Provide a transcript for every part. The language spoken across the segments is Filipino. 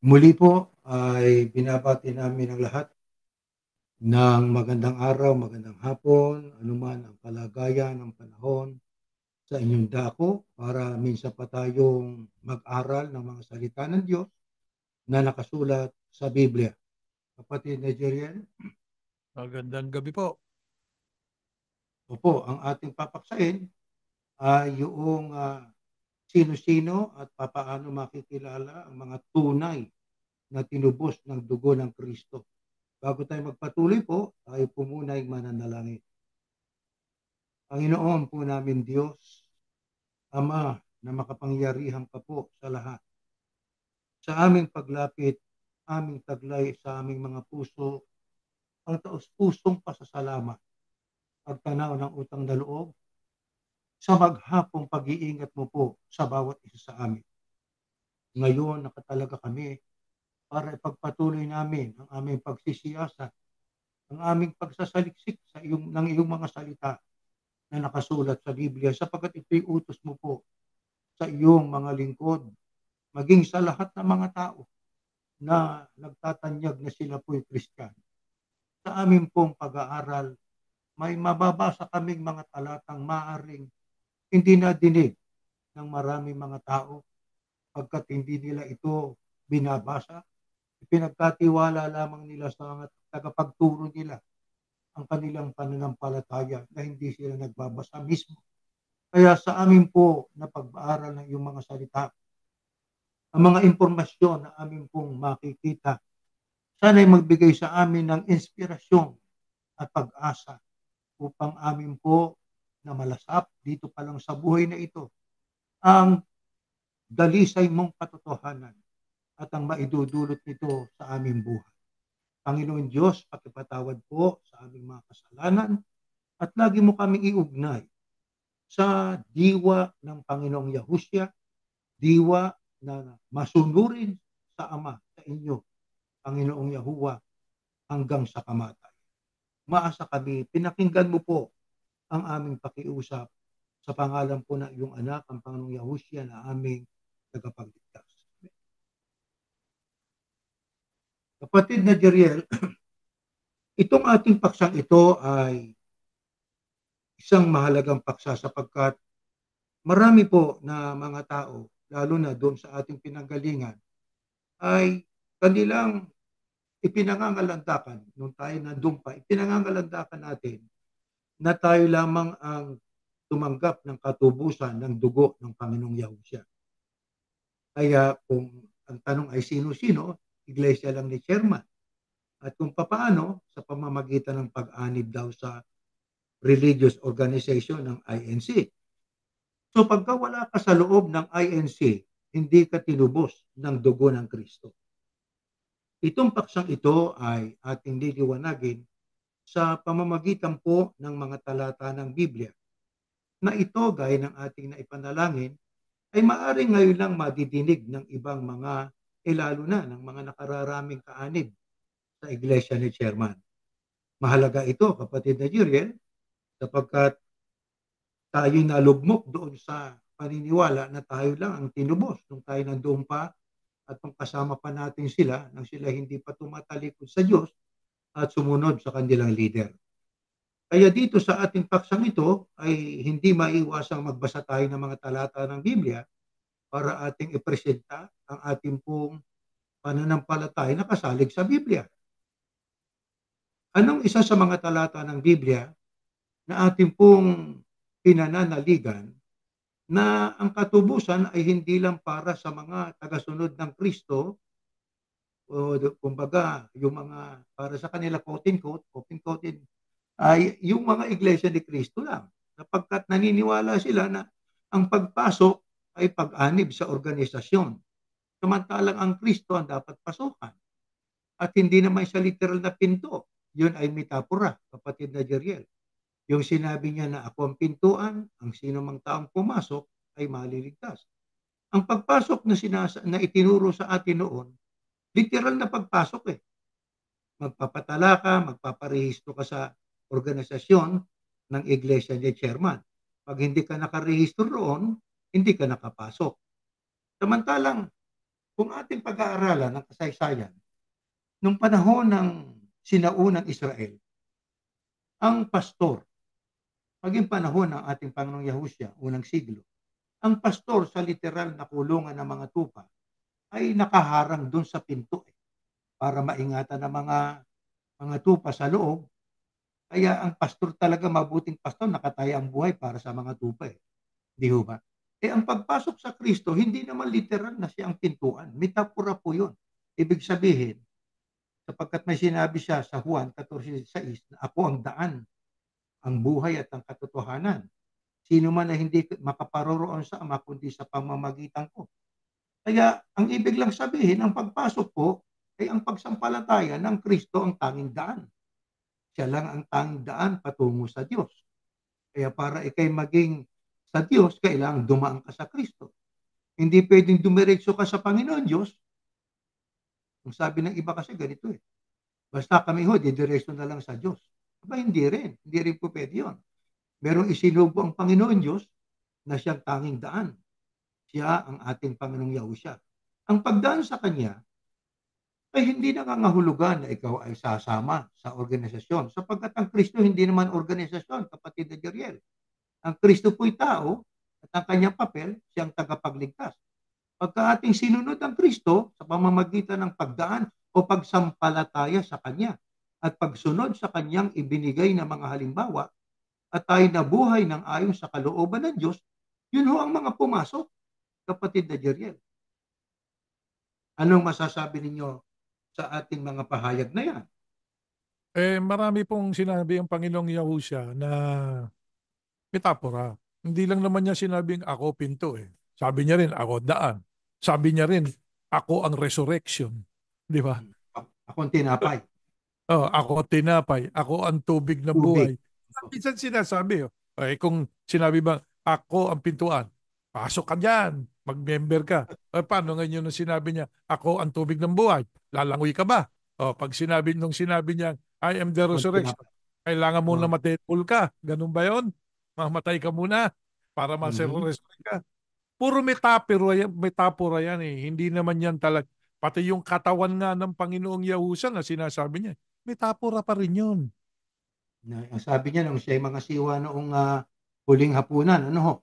Muli po ay binabati namin ang lahat ng magandang araw, magandang hapon, anuman ang kalagayan ng panahon sa inyong dako para minsan pa tayong mag-aral ng mga salita ng Diyos na nakasulat sa Biblia. Kapatid na Jeriel, Magandang gabi po. opo, ang ating papaksain ay yung sino-sino at papaano makikilala ang mga tunay na tinubos ng dugo ng Kristo. Bago tayo magpatuloy po, tayo po muna ay mananalangin. Panginoon po namin Diyos, Ama na makapangyarihan ka po sa lahat. Sa aming paglapit, aming taglay sa aming mga puso, ang taos-pusong pasasalamat, pagtanaw ng utang na loob, sa maghapong pag-iingat mo po sa bawat isa sa amin. Ngayon, nakatalaga kami para ipagpatuloy namin ang aming pagsisiyasat, ang aming pagsasaliksik ng iyong mga salita na nakasulat sa Biblia sapagkat ito'y utos mo po sa iyong mga lingkod, maging sa lahat ng mga tao na nagtatanyag na sila po'y Kristiyano. Sa amin pong pag-aaral, may mababasa kaming mga talatang maaring hindi nadinig ng maraming mga tao pagkat hindi nila ito binabasa. Ipinagkatiwala lamang nila sa mga tagapagturo nila ang kanilang pananampalataya na hindi sila nagbabasa mismo. Kaya sa amin po na pag-aaral ng iyong mga salita, ang mga impormasyon na amin pong makikita, sana'y magbigay sa amin ng inspirasyon at pag-asa upang amin po na malasap dito pa lang sa buhay na ito ang dalisay mong katotohanan at ang maidudulot nito sa aming buhay. Panginoon Diyos, pakipatawad po sa aming mga kasalanan at lagi mo kaming iugnay sa diwa ng Panginoong Yahusya, diwa na masunurin sa Ama, sa inyo, Panginoong Yahuwa, hanggang sa kamatayan. Maasa kami, pinakinggan mo po ang aming pakiusap sa pangalan po ng iyong anak, ang Panginoong Yahusya na aming tagapagligtas. Kapatid na Jeriel, itong ating paksang ito ay isang mahalagang paksa sapagkat marami po na mga tao, lalo na doon sa ating pinanggalingan, ay kanilang ipinangangalandakan, nung tayo nandun pa, ipinangangalandakan natin na tayo lamang ang tumanggap ng katubusan ng dugo ng Panginoong Yahusya. Kaya kung ang tanong ay sino-sino, iglesia lang ni Chairman. At kung papaano, sa pamamagitan ng pag-anib daw sa religious organization ng INC. So pagka wala ka sa loob ng INC, hindi ka tinubos ng dugo ng Kristo. Itong paksang ito ay ating liliwanagin sa pamamagitan po ng mga talata ng Biblia na ito gaya ng ating naipanalangin ay maaring ngayon lang madidinig ng ibang mga lalo na ng mga nakararaming kaanib sa iglesia ni Chairman. Mahalaga ito, kapatid na Juriel, sapagkat tayo'y nalugmok doon sa paniniwala na tayo lang ang tinubos nung tayo nandoon pa at nung kasama pa natin sila nang sila hindi pa tumatalikod sa Diyos at sumunod sa kanilang leader. Kaya dito sa ating paksang ito ay hindi maiwasang magbasa tayo ng mga talata ng Biblia para ating ipresenta ang ating pong pananampalataya na kasalig sa Biblia. Anong isa sa mga talata ng Biblia na ating pong pinananaligan na ang katubusan ay hindi lang para sa mga tagasunod ng Kristo o kumbaga yung mga para sa kanila quote-unquote, ay yung mga iglesia ni Kristo lang. Sapagkat naniniwala sila na ang pagpasok ay pag-anib sa organisasyon. Samantalang ang Kristo ang dapat pasukan. At hindi naman sa literal na pinto. Yun ay metapora, kapatid na Jeriel. Yung sinabi niya na ako ang pintuan, ang sino mang taong pumasok ay maliligtas. Ang pagpasok na itinuro sa atin noon, literal na pagpasok eh. Magpapatala ka, magpaparehistro ka sa organisasyon ng iglesia ni chairman. Pag hindi ka nakarehistro roon, hindi ka nakapasok. Samantalang, kung ating pag-aaralan ng kasaysayan, nung panahon ng sinaunang Israel, ang pastor, maging panahon ng ating Panginoong Yahusya, unang siglo, ang pastor sa literal na kulungan ng mga tupa ay nakaharang doon sa pinto para maingatan ng mga tupa sa loob. Kaya ang pastor talaga, mabuting pastor, nakataya ang buhay para sa mga tupa. Di ho ba? Ang pagpasok sa Kristo, hindi naman literal na siya ang pintuan. Metapora po yun. Ibig sabihin, sapagkat may sinabi siya sa Juan 14:6 na ako ang daan, ang buhay at ang katotohanan. Sino man na hindi makaparoroon sa Ama kundi sa pamamagitan ko. Kaya ang ibig lang sabihin, ang pagpasok po ay ang pagsampalataya ng Kristo ang tanging daan. Siya lang ang tanging daan patungo sa Diyos. Kaya para ikay maging sa Diyos, kailangang dumaan ka sa Kristo. Hindi pwedeng dumiretso ka sa Panginoon Diyos. Ang sabi ng iba kasi ganito basta kami didiretso na lang sa Diyos. Aba, hindi rin. Hindi rin po pwede yun. Merong isinubo ang Panginoon Diyos na siyang tanging daan. Siya ang ating Panginoong Yahusya. Ang pagdaan sa Kanya ay hindi nangangahulugan na ikaw ay sasama sa organisasyon. Sapagkat ang Kristo hindi naman organisasyon, kapatid na Jeriel. Ang Kristo po'y tao at ang kanyang papel, siyang tagapagligtas. Pagka ating sinunod ang Kristo sa pamamagitan ng pagdaan o pagsampalataya sa Kanya at pagsunod sa Kanyang ibinigay na mga halimbawa at tayo nabuhay ng ayon sa kalooban ng Diyos, yun ho ang mga pumasok, kapatid na Jeriel. Anong masasabi ninyo sa ating mga pahayag na yan? Marami pong sinabi ang Panginoong Yahusya na metapora. Hindi lang naman niya sinabing ako pinto eh. Sabi niya rin ako daan. Sabi niya rin ako ang resurrection. Di ba? Ako ang tinapay. Oh, ako tinapay. Ako ang tubig ng Tubig. buhay. Minsan sinasabi, kung sinabi ba ako ang pintuan, pasok ka dyan, mag-member ka. Paano ngayon nung sinabi niya, ako ang tubig ng buhay, lalangoy ka ba? Pag sinabi niya, I am the Ako ang resurrection, tinapay. kailangan muna Oh. matipul ka. Ganun ba yon? Mamatay ka muna para ma-resurrect ka. Puro metapora yan eh. Hindi naman yan talaga. Pati yung katawan nga ng Panginoong Yahusa na sinasabi niya, metapora pa rin yun. Ang sabi niya nung siya'y mga siwa noong huling hapunan, ano ho,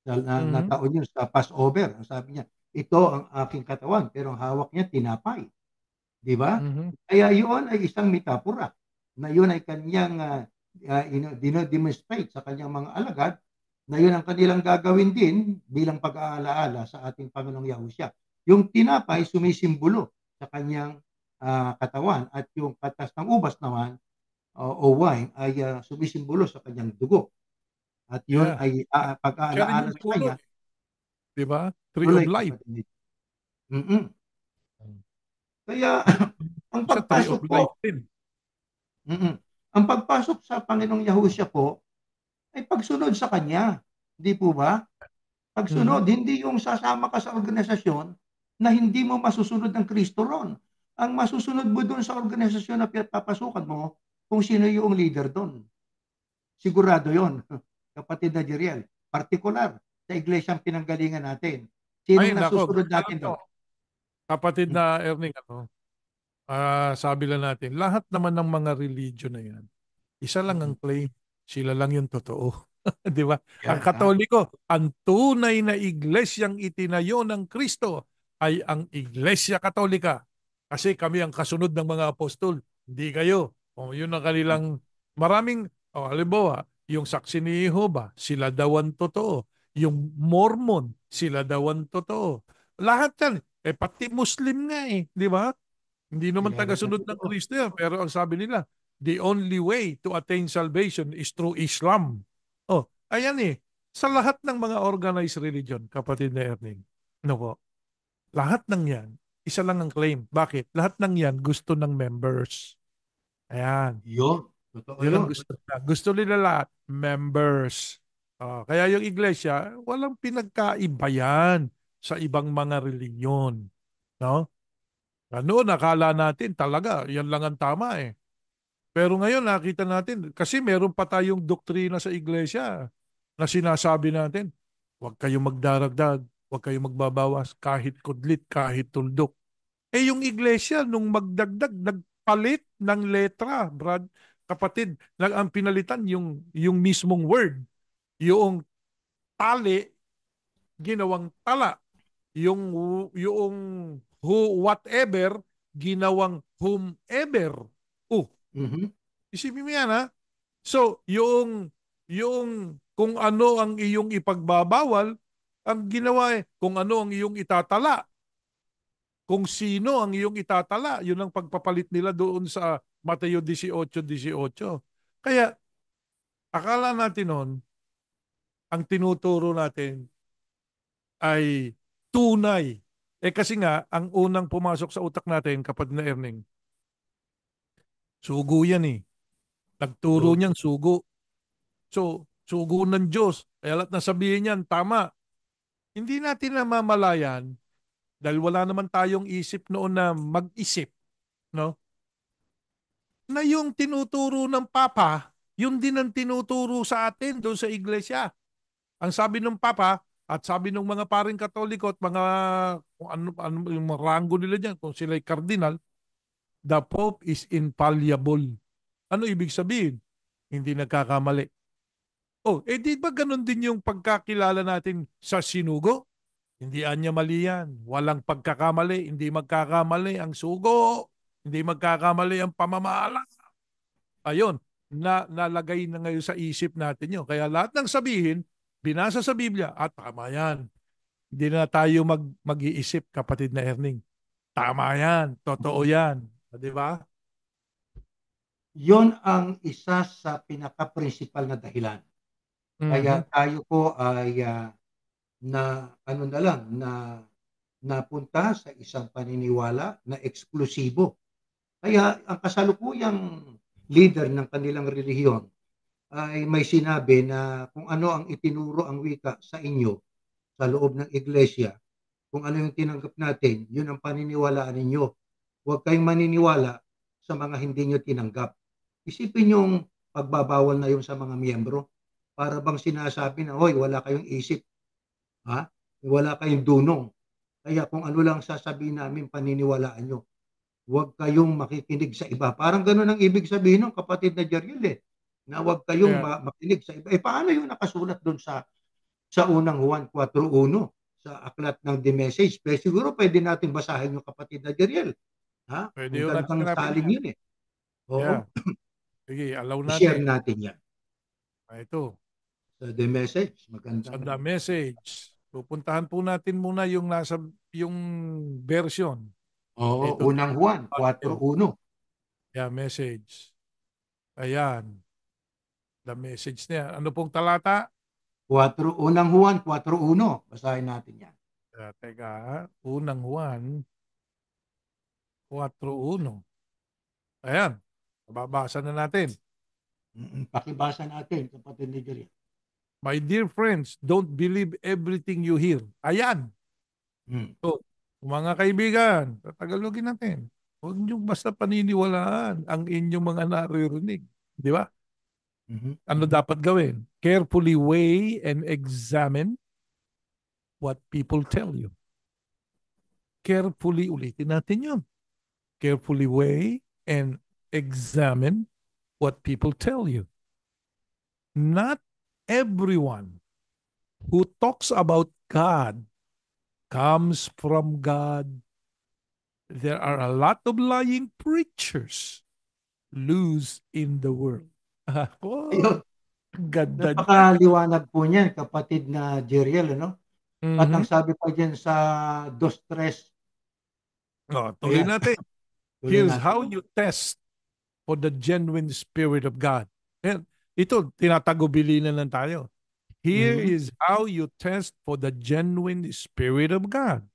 na Mhm. taon yun sa Passover. Ang sabi niya, ito ang aking katawan, pero ang hawak niya tinapay. Di ba? Mhm. Kaya yun ay isang metapora na yun ay kanyang dino-demonstrate sa kanyang mga alagad na yun ang kanilang gagawin din bilang pag-aalaala sa ating Panginoong Yahusya. Yung tinapay sumisimbolo sa kanyang katawan at yung katas ng ubas naman o wine ay sumisimbolo sa kanyang dugo. At yun Yeah. ay Siya rin pag-aalaala yung sa kanya, tuloy. Di ba? Tree of tuloy life. kapatid. Mm-mm. Kaya ang Sa tree of pagpasok po, life din. ang pagpasok sa Panginoong Yahusya po ay pagsunod sa Kanya. Di po ba? Pagsunod, Mhm. hindi yung sasama ka sa organisasyon na hindi mo masusunod ng Kristo ron. Ang masusunod mo doon sa organisasyon na papasukan mo, kung sino yung leader doon. Sigurado yon, kapatid na Jeriel. Partikular sa iglesyang pinanggalingan natin. Sinong Ay, nako. nasusunod Alam natin nyo, doon? kapatid Hmm. na Erning, sabi lang natin, lahat naman ng mga religion na yan, isa lang Mm-mm. ang claim, sila lang yung totoo. Di ba? Ang Yan, ha? Katoliko, ang tunay na iglesyang itinayo ng Kristo ay ang Iglesia Katolika. Kasi kami ang kasunod ng mga apostol, hindi kayo. Yun ang kanilang maraming, halimbawa, yung saksi ni Jehovah, sila daw ang totoo. Yung Mormon, sila daw ang totoo. Lahat yan. Pati Muslim nga di ba? Hindi naman Sila rin ang tagasunod ng totoo. Kristo yan. Pero ang sabi nila, the only way to attain salvation is through Islam. Ayan sa lahat ng mga organized religion, kapatid na Erning, no po, lahat ng yan, isa lang ang claim. Bakit? Lahat ng yan gusto ng members. Ayan. Yun. Totoo Yun ang yun. gusto nila. Gusto nila lahat, members. Kaya yung iglesia, walang pinagkaiba yan sa ibang mga reliyon. No? Noon, nakala natin talaga, yan lang ang tama eh. Pero ngayon nakita natin, kasi meron pa tayong doktrina sa iglesia na sinasabi natin, huwag kayong magdaragdag. Huwag kayong magbabawas kahit kudlit, kahit tuldok. Eh yung iglesia, nung magdagdag, nagpalit ng letra, Brad, kapatid, ang pinalitan yung mismong word. Yung tali, ginawang tala. Yung who, whatever, ginawang whomever. Oh, Mhm. isipin mo yan, ha? So, yung kung ano ang iyong ipagbabawal, ang ginawa kung ano ang iyong itatala. Kung sino ang iyong itatala, yun ang pagpapalit nila doon sa Mateo 18:18. Kaya, akala natin noon, ang tinuturo natin ay tunay. Eh kasi nga, ang unang pumasok sa utak natin, kapatid na Erning, sugo yan eh. Nagturo Yun. niyang sugo. So, sugo ng Diyos. Kaya lahat na sabihin niyan, tama. Hindi natin namamalayan dahil wala naman tayong isip noon na mag-isip, no? Na yung tinuturo ng Papa, yun din ang tinuturo sa atin doon sa iglesia. Ang sabi ng Papa at sabi ng mga paring Katoliko at mga kung ano yung mga ranggo nila diyan, kung sila ay kardinal, the Pope is infallible. Ano ibig sabihin? Hindi nagkakamali. Oh, eh di ba ganun din yung pagkakilala natin sa sinugo? Hindi anya mali yan. Walang pagkakamali. Hindi magkakamali ang sugo. Hindi magkakamali ang pamamahala. Ayun, nalagay na ngayon sa isip natin yun. Kaya lahat ng sabihin, binasa sa Biblia, at tama yan. Hindi na tayo mag-iisip, kapatid na Erning. Tama yan. Totoo yan. Di ba? Yun ang isa sa pinaka-principal na dahilan. Mhm. Kaya tayo po ay na ano na lang na napunta sa isang paniniwala na eksklusibo. Kaya ang kasalukuyang leader ng kanilang relihiyon ay may sinabi na kung ano ang itinuro ang wika sa inyo sa loob ng iglesia, kung ano yung tinanggap natin, yun ang paniniwalaan ninyo. Huwag kayong maniniwala sa mga hindi nyo tinanggap. Isipin yung pagbabawal na yun sa mga miyembro. Para bang sinasabi na, hoy, wala kayong isip, ha? Wala kayong dunong. Kaya kung ano lang sasabihin namin, paniniwalaan nyo. Huwag kayong makikinig sa iba. Parang ganun ang ibig sabihin ng kapatid na Jeriel eh. Na huwag kayong Kaya, makinig sa iba. Eh paano yung nakasulat doon sa unang Juan 4:1 sa aklat ng The Message? Pero siguro pwede natin basahin yung kapatid na Jeriel. Ha? pwede Ang yun natin gandang hanapin salin yan. yun eh. Yeah. Oo, Sige, allow i-share natin. natin yan Ito, sa The Message. sa Magandang the ano. message. Pupuntahan po natin muna yung version. Oo, Ito, unang Juan Matthew. 4:1. Yeah, message. Ayan. The message niya. Ano pong talata? 4, unang Juan 4:1. Basahin natin yan. Teka, unang Juan 4:1. Ayan. Babasa na natin. Pakibasa natin, kapatid ni Jeriel. My dear friends, don't believe everything you hear. Ayan. Mm. So, mga kaibigan, tatagalogin natin. Huwag niyong basta paniniwalaan ang inyong mga naririnig. Di ba? Mhm. Ano dapat gawin? Carefully weigh and examine what people tell you. Carefully, ulitin natin yun. Carefully weigh and examine what people tell you. Not everyone who talks about God comes from God. There are a lot of lying preachers loose in the world. Oh, Ayun, ganda niya. napakaliwanag po niyan, kapatid na Jeriel, ano? At ang Mhm. sabi pa diyan sa 2:3, Oh, tuloy ayan, natin. tuloy Here's natin. how you test for the genuine Spirit of God. Ayan, ito, tinatagubilinan lang tayo. Here Mhm. is how you test for the genuine Spirit of God.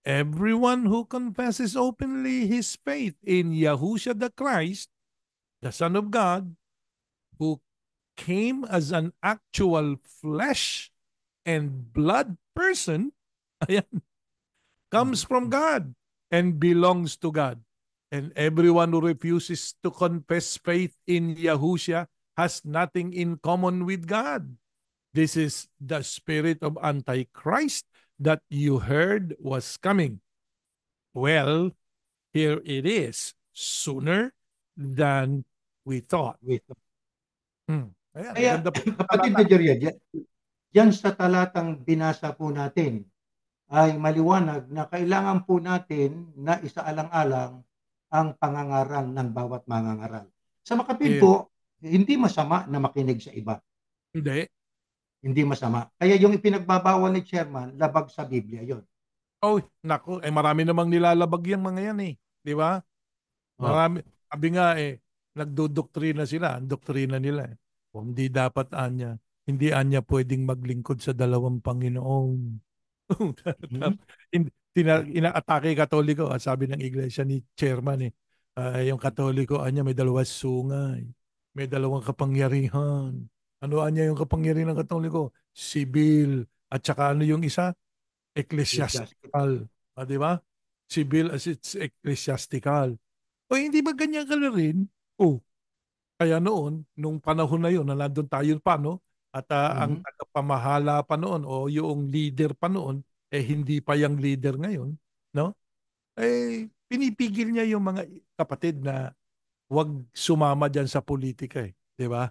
Everyone who confesses openly his faith in Yahushua the Christ, the Son of God, who came as an actual flesh and blood person, ayan, comes Mhm. from God and belongs to God. And everyone who refuses to confess faith in Yahushua has nothing in common with God. This is the spirit of Antichrist, that you heard was coming. Well, here it is, sooner than we thought. With Ayan, Kaya maganda po yung kapatid talata. na Jeriel, yan sa talatang binasa po natin ay maliwanag na kailangan po natin na isaalang-alang ang pangangaral ng bawat mangangaral. Sa makapid Eh, po, hindi masama na makinig sa iba. hindi. Hindi masama. Kaya yung ipinagbabawal ni chairman, labag sa Biblia yon. Oh, naku, marami namang nilalabag yung mga yan eh. Di ba? Oh. Marami. Sabi nga nagdodoktrina sila. Ang doktrina nila kung hindi dapat anya, hindi anya pwedeng maglingkod sa dalawang Panginoon. Mhm. Inaatake Katoliko. Sabi ng iglesia ni chairman yung Katoliko anya may dalawang sungay. May dalawang kapangyarihan. Ano anya yung kapangyarihan ng Katoliko? Sibil. At saka ano yung isa? Ecclesiastic. Ecclesiastical. Di ba? Civil as it's ecclesiastical. O hindi ba ganyan ka na rin? Oh, kaya noon, nung panahon na yun, na nandun tayo pa, no? At ang Mhm. tagapamahala pa noon o yung leader pa noon, hindi pa yung leader ngayon, no? Pinipigil niya yung mga kapatid na wag sumama dyan sa politika Di ba?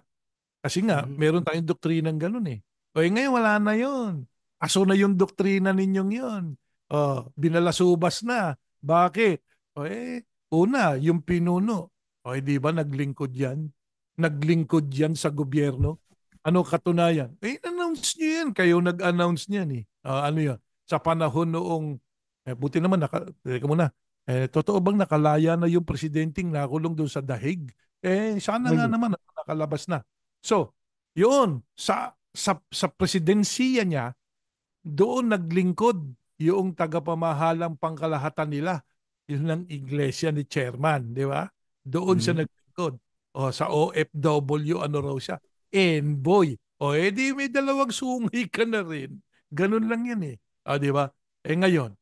Kasi nga, Mhm. meron tayong doktrinang ganun ngayon wala na yun. Aso na yung doktrina ninyong yun. Binalasubas na. Bakit? Una, yung pinuno. Di ba naglingkod yan? Naglingkod yan sa gobyerno. Ano katunayan? Announce niyo yan. Kayo nag-announce niyan ano yan? Sa panahon noong, buti naman, teka muna, totoo bang nakalaya na yung presidenteng nakulong doon sa dahig? Sana nga Ayun. naman nakalabas na. So, yun, sa presidensiya niya, doon naglingkod yung tagapamahalang pangkalahatan nila. Yun ang iglesia ni chairman, di ba? Doon siya Mhm. naglingkod. Sa OFW, ano raw siya? Envoy. Di may dalawang sungay ka na rin. Ganun lang yan di ba? Ngayon,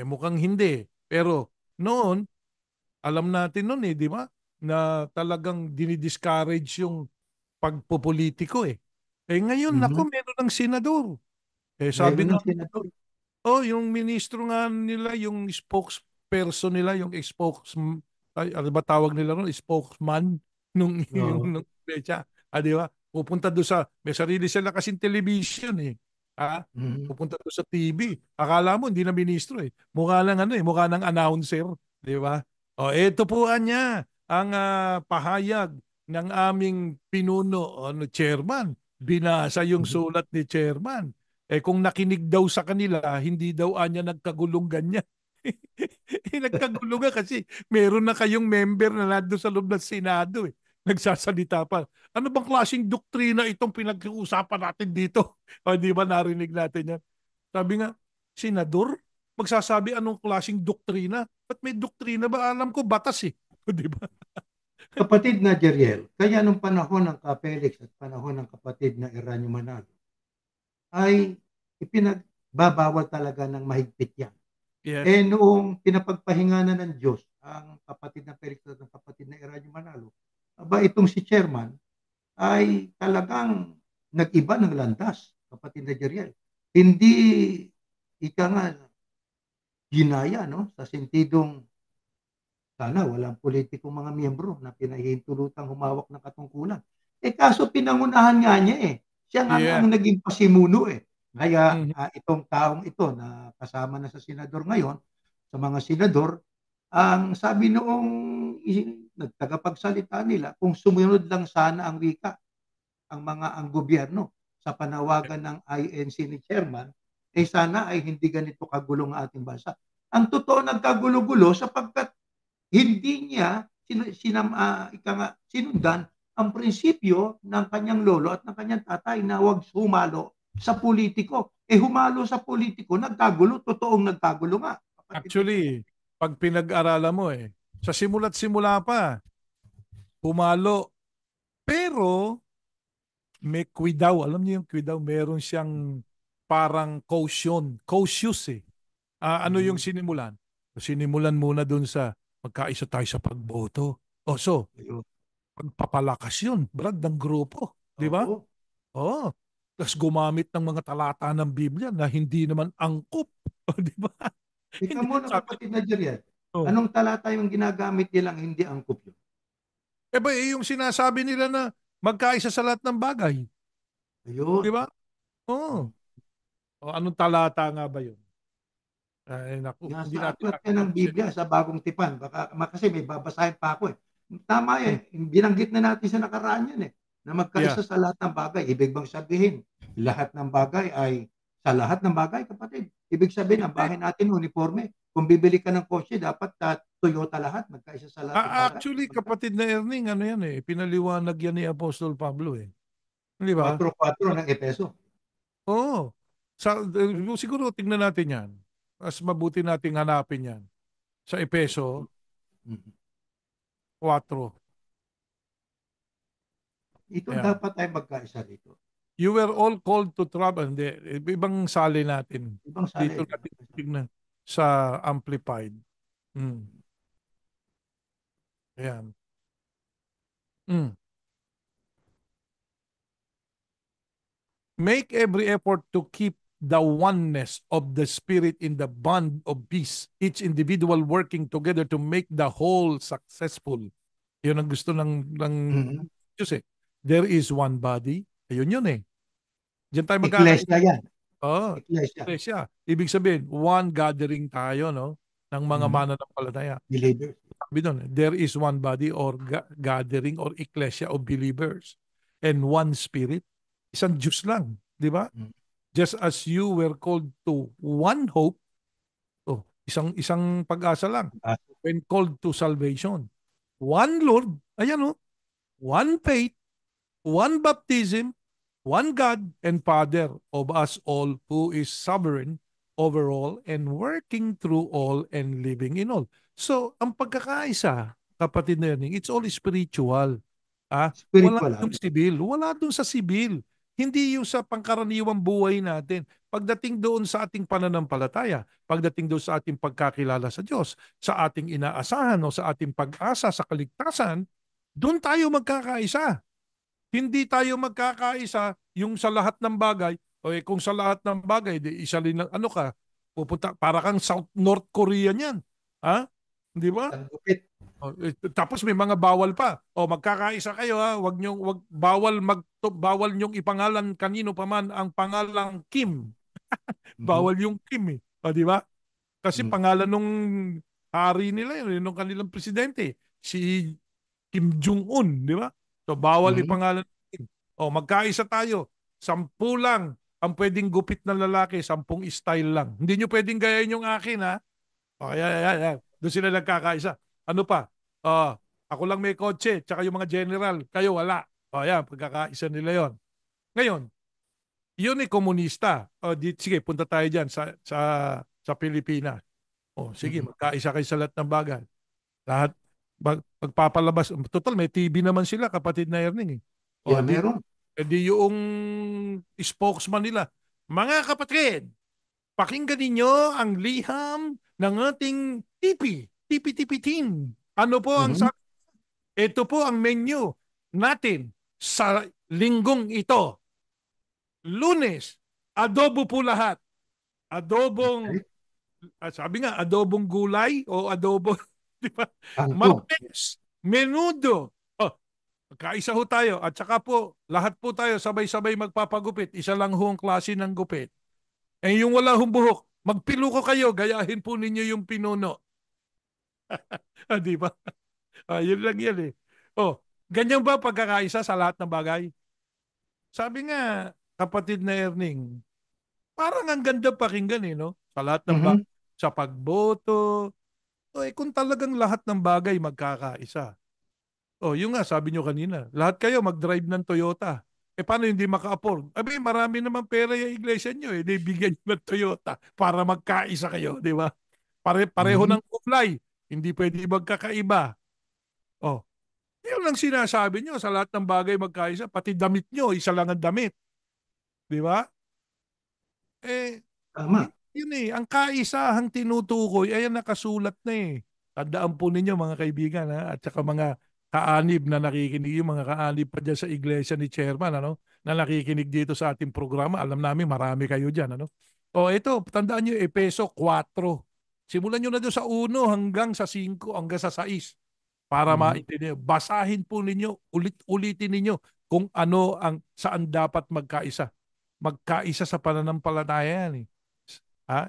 mukhang hindi. Pero noon, alam natin noon di ba? Na talagang dinidiscourage yung pagpopolitiko ngayon, Mhm. nako, meron ng senador. Sabi Meron nga, ng senador. yung ministro nga nila, yung spokesperson nila, yung ano ba tawag nila ron? Spokesman nung, Oo. nung pecha. Di ba? Pupunta doon may sarili sila kasing television Mhm. Pupunta doon sa TV. Akala mo, hindi na ministro Mukha lang mukha ng announcer. Di ba? Ito po niya, ang pahayag ng aming pinuno, chairman. Binasa yung Mhm. sulat ni chairman. Kung nakinig daw sa kanila, hindi daw anya nagkagulong ganyan. Nagkagulo nga kasi meron na kayong member na nandun sa loob ng Senado Nagsasalita pa. Ano bang klaseng doktrina itong pinag-uusapan natin dito? Di ba narinig natin yan? Sabi nga, senador, magsasabi anong klaseng doktrina? Ba't may doktrina ba? Alam ko, batas Di ba? Kapatid na Jeriel, kaya nung panahon ng Ka-Felix at panahon ng kapatid na Eranio Manalo, ay ipinagbabawal talaga ng mahigpit yan. Yes. Noong pinapagpahinga na ng Diyos ang kapatid na Felix at ang kapatid na Eranio Manalo, itong si chairman ay talagang nag-iba ng landas, kapatid na Jeriel. Hindi ika nga ginaya no sa sentidong sana walang politikong mga miyembro na pinahihintulutang humawak ng katungkulan. Kaso pinangunahan nga niya Siya nga Yeah. ang naging pasimuno Kaya Mhm. itong taong ito na kasama na sa senador ngayon, sa mga senador, ang sabi noong nagtagapagsalita nila, kung sumunod lang sana ang wika, ang gobyerno sa panawagan ng INC ni chairman, sana ay hindi ganito kagulo ang ating bansa. Ang totoo nagkagulo-gulo sapagkat hindi niya sinundan ang prinsipyo ng kanyang lolo at ng kanyang tatay na huwag humalo sa politiko. Humalo sa politiko, nagkagulo, totoong nagkagulo nga. Kapatid na Jerry. Actually, pag pinag-aralan mo sa simula't simula pa, pumalo. Pero, may kwidaw. Alam niyo yung kwidaw, meron siyang parang caution. Cautious ano yung Mm, sinimulan? Sinimulan muna dun sa magkaisa tayo sa pagboto. So, ayun. pagpapalakas yun, Brad, ng grupo. Di ba? Oo. Oo. Tapos gumamit ng mga talata ng Biblia na hindi naman angkop. O, di ba? Ikaw Hindi, muna sabi, kapatid na Jeriel, oh. anong talata yung ginagamit nilang hindi angkop yun? Eh ba, yung sinasabi nila na magkaisa sa lahat ng bagay. Di Ayun. ba? Oo. Hmm. O, anong talata nga ba yun? Ay, naku, hindi Nasa natin aklat yan ng kakapansin. Biblia sa Bagong Tipan. Baka kasi may babasahin pa ako eh. Tama Hmm. eh. Binanggit na natin sa nakaraan yan eh. Na Yeah. magkaisa sa lahat ng bagay. Ibig bang sabihin, lahat ng bagay ay sa lahat ng bagay, kapatid. Ibig sabihin, ang Hindi. bahay natin uniforme. Kung bibili ka ng kotse, dapat Toyota lahat. Magkaisa sa lahat ng bagay. Actually, kapatid na Erning, ano yan eh, pinaliwanag yan ni Apostol Pablo eh. Di ba? 4-4 ng Epeso. Oo. Siguro tingnan natin yan. Mas mabuti nating hanapin yan. Sa Epeso Mhm. 4. Ito Ayan. dapat ay magkaisa rito. You were all called to trouble. Hindi. Ibang sali natin. Ibang Dito salin. natin tingnan sa Amplified. Mm. Ayan. Mm. Make every effort to keep the oneness of the Spirit in the bond of peace, each individual working together to make the whole successful. Yun ang gusto ng Mhm. Diyos eh. There is one body. Ayun yun eh. Diyan tayo Iglesia magkakaisa. yan. Oo. Iglesia. Iglesia. Ibig sabihin, one gathering tayo, no? Ng mga Mhm. mananampalataya. Believers. Sabi doon, there is one body or gathering or ecclesia of believers and one spirit. Isang Diyos lang. Di ba? Mhm. Just as you were called to one hope, oh, isang pag-asa lang. Ah, When called to salvation. One Lord, ayan oh, one faith, one baptism, one God and Father of us all who is sovereign over all and working through all and living in all. So, ang pagkakaisa, kapatid na yun, it's all spiritual. Wala spiritual yung sibil. Wala doon sa sibil. Hindi yung sa pangkaraniwang buhay natin. Pagdating doon sa ating pananampalataya, pagdating doon sa ating pagkakilala sa Diyos, sa ating inaasahan o sa ating pag-asa sa kaligtasan, doon tayo magkakaisa. Hindi tayo magkakaisa yung sa lahat ng bagay. O kung sa lahat ng bagay, di isa rin ng ano ka, pupunta, para kang South North Korea niyan. Ha? Di ba? Ang gupit. Tapos may mga bawal pa. O magkakaisa kayo ha, wag bawal nyong ipangalan kanino pa man ang pangalang Kim. Mhm. Bawal yung Kim eh. O di ba? Kasi Mhm. pangalan nung hari nila yun, nung kanilang presidente, si Kim Jong-un, di ba? So bawal Mhm. ipangalan ng Kim. O magkaisa tayo. 10 lang ang pwedeng gupit na lalaki, 10 style lang. Hindi nyo pwedeng gayahin yung akin ha. O, yan. Doon sila nagkakaisa. Ano pa? Ah, ako lang may kotse, tsaka yung mga general, kayo wala. O yan, pagkakaisa nila yon. Ngayon, yun ay komunista. O, sige, punta tayo dyan sa Pilipinas. O, sige, Mhm. magkaisa kayo sa lahat ng bagay. Lahat, magpapalabas. Total, may TV naman sila, kapatid na Erning. Eh. O, Yeah, meron. di yung spokesman nila. Mga kapatid, pakinggan ninyo ang liham ng ating tipi team. Ano po ang Mhm. ito po ang menu natin sa linggong ito. Lunes, adobo po lahat. Adobong, Okay. sabi nga, adobong gulay o adobo, di ba? Kangkong. Martes, menudo. Oh, kaisa ho tayo. At saka po, lahat po tayo sabay-sabay magpapagupit. Isa lang ho ang klase ng gupit. Eh yung wala hong buhok, magpilo ko kayo, gayahin po ninyo yung pinuno. Di ba? Yun lang yan eh. Oh, ganyan ba pagkakaisa sa lahat ng bagay? Sabi nga, kapatid na Erning, parang ang ganda pakinggan eh, no? Sa lahat ng Mhm. bagay. Sa pagboto, kung talagang lahat ng bagay magkakaisa. Yung nga, sabi nyo kanina, lahat kayo mag-drive ng Toyota. Paano hindi maka-afford? Marami naman pera yung iglesia nyo eh. Di bigyan nyo ng Toyota para magkaisa kayo, di ba? Pareho Mhm. ng kulay. Hindi pwede magkakaiba. Oh, yun lang sinasabi nyo sa lahat ng bagay magkaisa. Pati damit nyo, isa lang ang damit. Di ba? Eh, Tama. yun eh. Ang kaisahang tinutukoy, ayan nakasulat na eh. Tandaan po ninyo mga kaibigan ha? At saka mga kaanib na nakikinig, yung mga kaanib pa dyan sa iglesia ni Chairman. Ano? na nakikinig dito sa ating programa. Alam namin marami kayo dyan. Ano? O ito, tandaan nyo, Epeso 4. Simulan nyo na doon sa 1 hanggang sa 5 hanggang sa 6 para Mhm. maintindihan. Basahin po ninyo, ulitin ninyo kung ano ang saan dapat magkaisa. Magkaisa sa pananampalataya yan.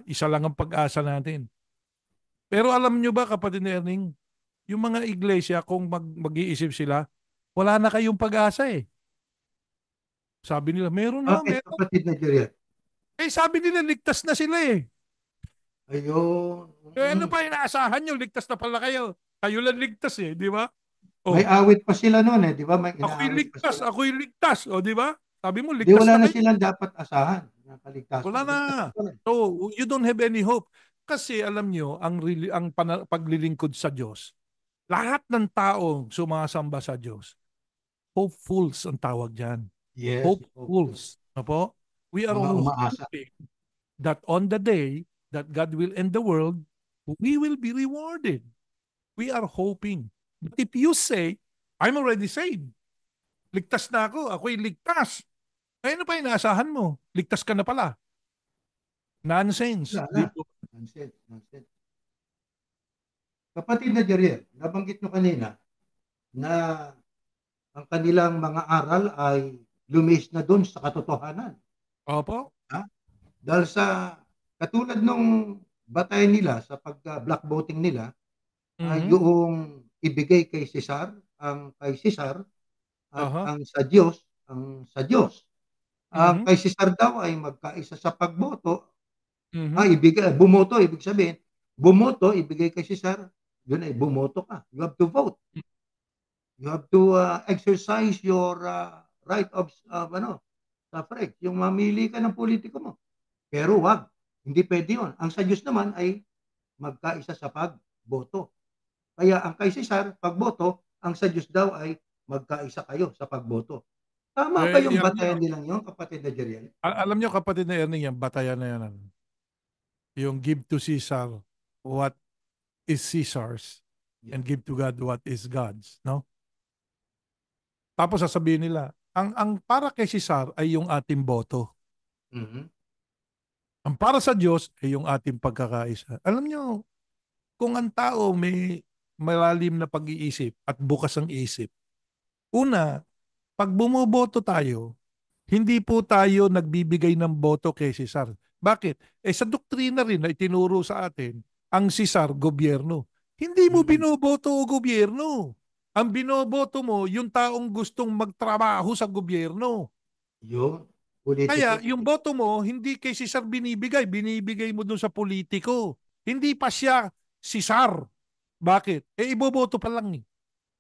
Isa lang ang pag-asa natin. Pero alam nyo ba, kapatid ni Erning, yung mga iglesia, kung mag-iisip sila, wala na kayong pag-asa eh. Sabi nila, meron na, Bakit meron. kapatid na Jeriel? Eh sabi nila, ligtas na sila eh. Ayun. Eh ano pa inaasahan nyo? Ligtas na pala kayo. Kayo lang ligtas eh, di ba? May Oh, awit pa sila noon eh, di ba? May ako'y inaawit pa ligtas, sila. ako'y ligtas. O di ba? Sabi mo, Di ligtas wala na na kayo. silang dapat asahan ng kaligtasan. Wala na. Ligtas na pala. So, you don't have any hope. Kasi alam nyo, ang paglilingkod sa Diyos, lahat ng taong sumasamba sa Diyos, hopefuls ang tawag dyan. Yes, hopeful. Hopefuls. Ano po? We are Mga all umaasa. hoping that on the day that God will end the world, we will be rewarded. We are hoping. But if you say, I'm already saved, ligtas na ako, ako'y ligtas, ay ano pa inaasahan mo? Ligtas ka na pala. Nonsense. Wala na. Di po. Nonsense, nonsense. Kapatid na Jeriel, nabanggit nyo kanina na ang kanilang mga aral ay lumis na doon sa katotohanan. Opo. Ha? Dahil sa katulad nung batayan nila sa pag-black voting nila, ay Mhm. yung ibigay kay Cesar, ang kay Cesar at Aha. ang sa Diyos. Ang Mhm. kay Cesar daw ay magkaisa sa pagboto, Mhm. bumoto, ibig sabihin, bumoto, ibigay kay Cesar, yun ay bumoto ka. You have to vote. You have to exercise your right of suffrage. Yung mamili ka ng politiko mo. Pero wag, hindi pwede yun. Ang sa Diyos naman ay magkaisa sa pagboto. Kaya ang kay Cesar, pagboto, ang sa Diyos daw ay magkaisa kayo sa pagboto. Tama ba yung Alam nyo, batayan nilang yun, kapatid na Jeriel? alam nyo kapatid na Erning, yan, batayan na yan. Ano? Yung give to Caesar what is Caesar's Yeah. and give to God what is God's. No? Tapos sasabihin nila, ang para kay Caesar ay yung ating boto. Mhm. Ang para sa Diyos ay yung ating pagkakaisa. Alam nyo, kung ang tao may malalim na pag-iisip at bukas ang isip, una, pag bumoboto tayo, hindi po tayo nagbibigay ng boto kay Cesar. Bakit? Eh sa doktrina rin na itinuro sa atin, ang Cesar, gobyerno. Hindi mo Mhm. binoboto o gobyerno. Ang binoboto mo, yung taong gustong magtrabaho sa gobyerno. Yun. Politiko. Kaya yung boto mo, hindi kay Cesar binibigay, binibigay mo dun sa politiko. Hindi pa siya Cesar. Bakit? Eh iboboto pa lang eh.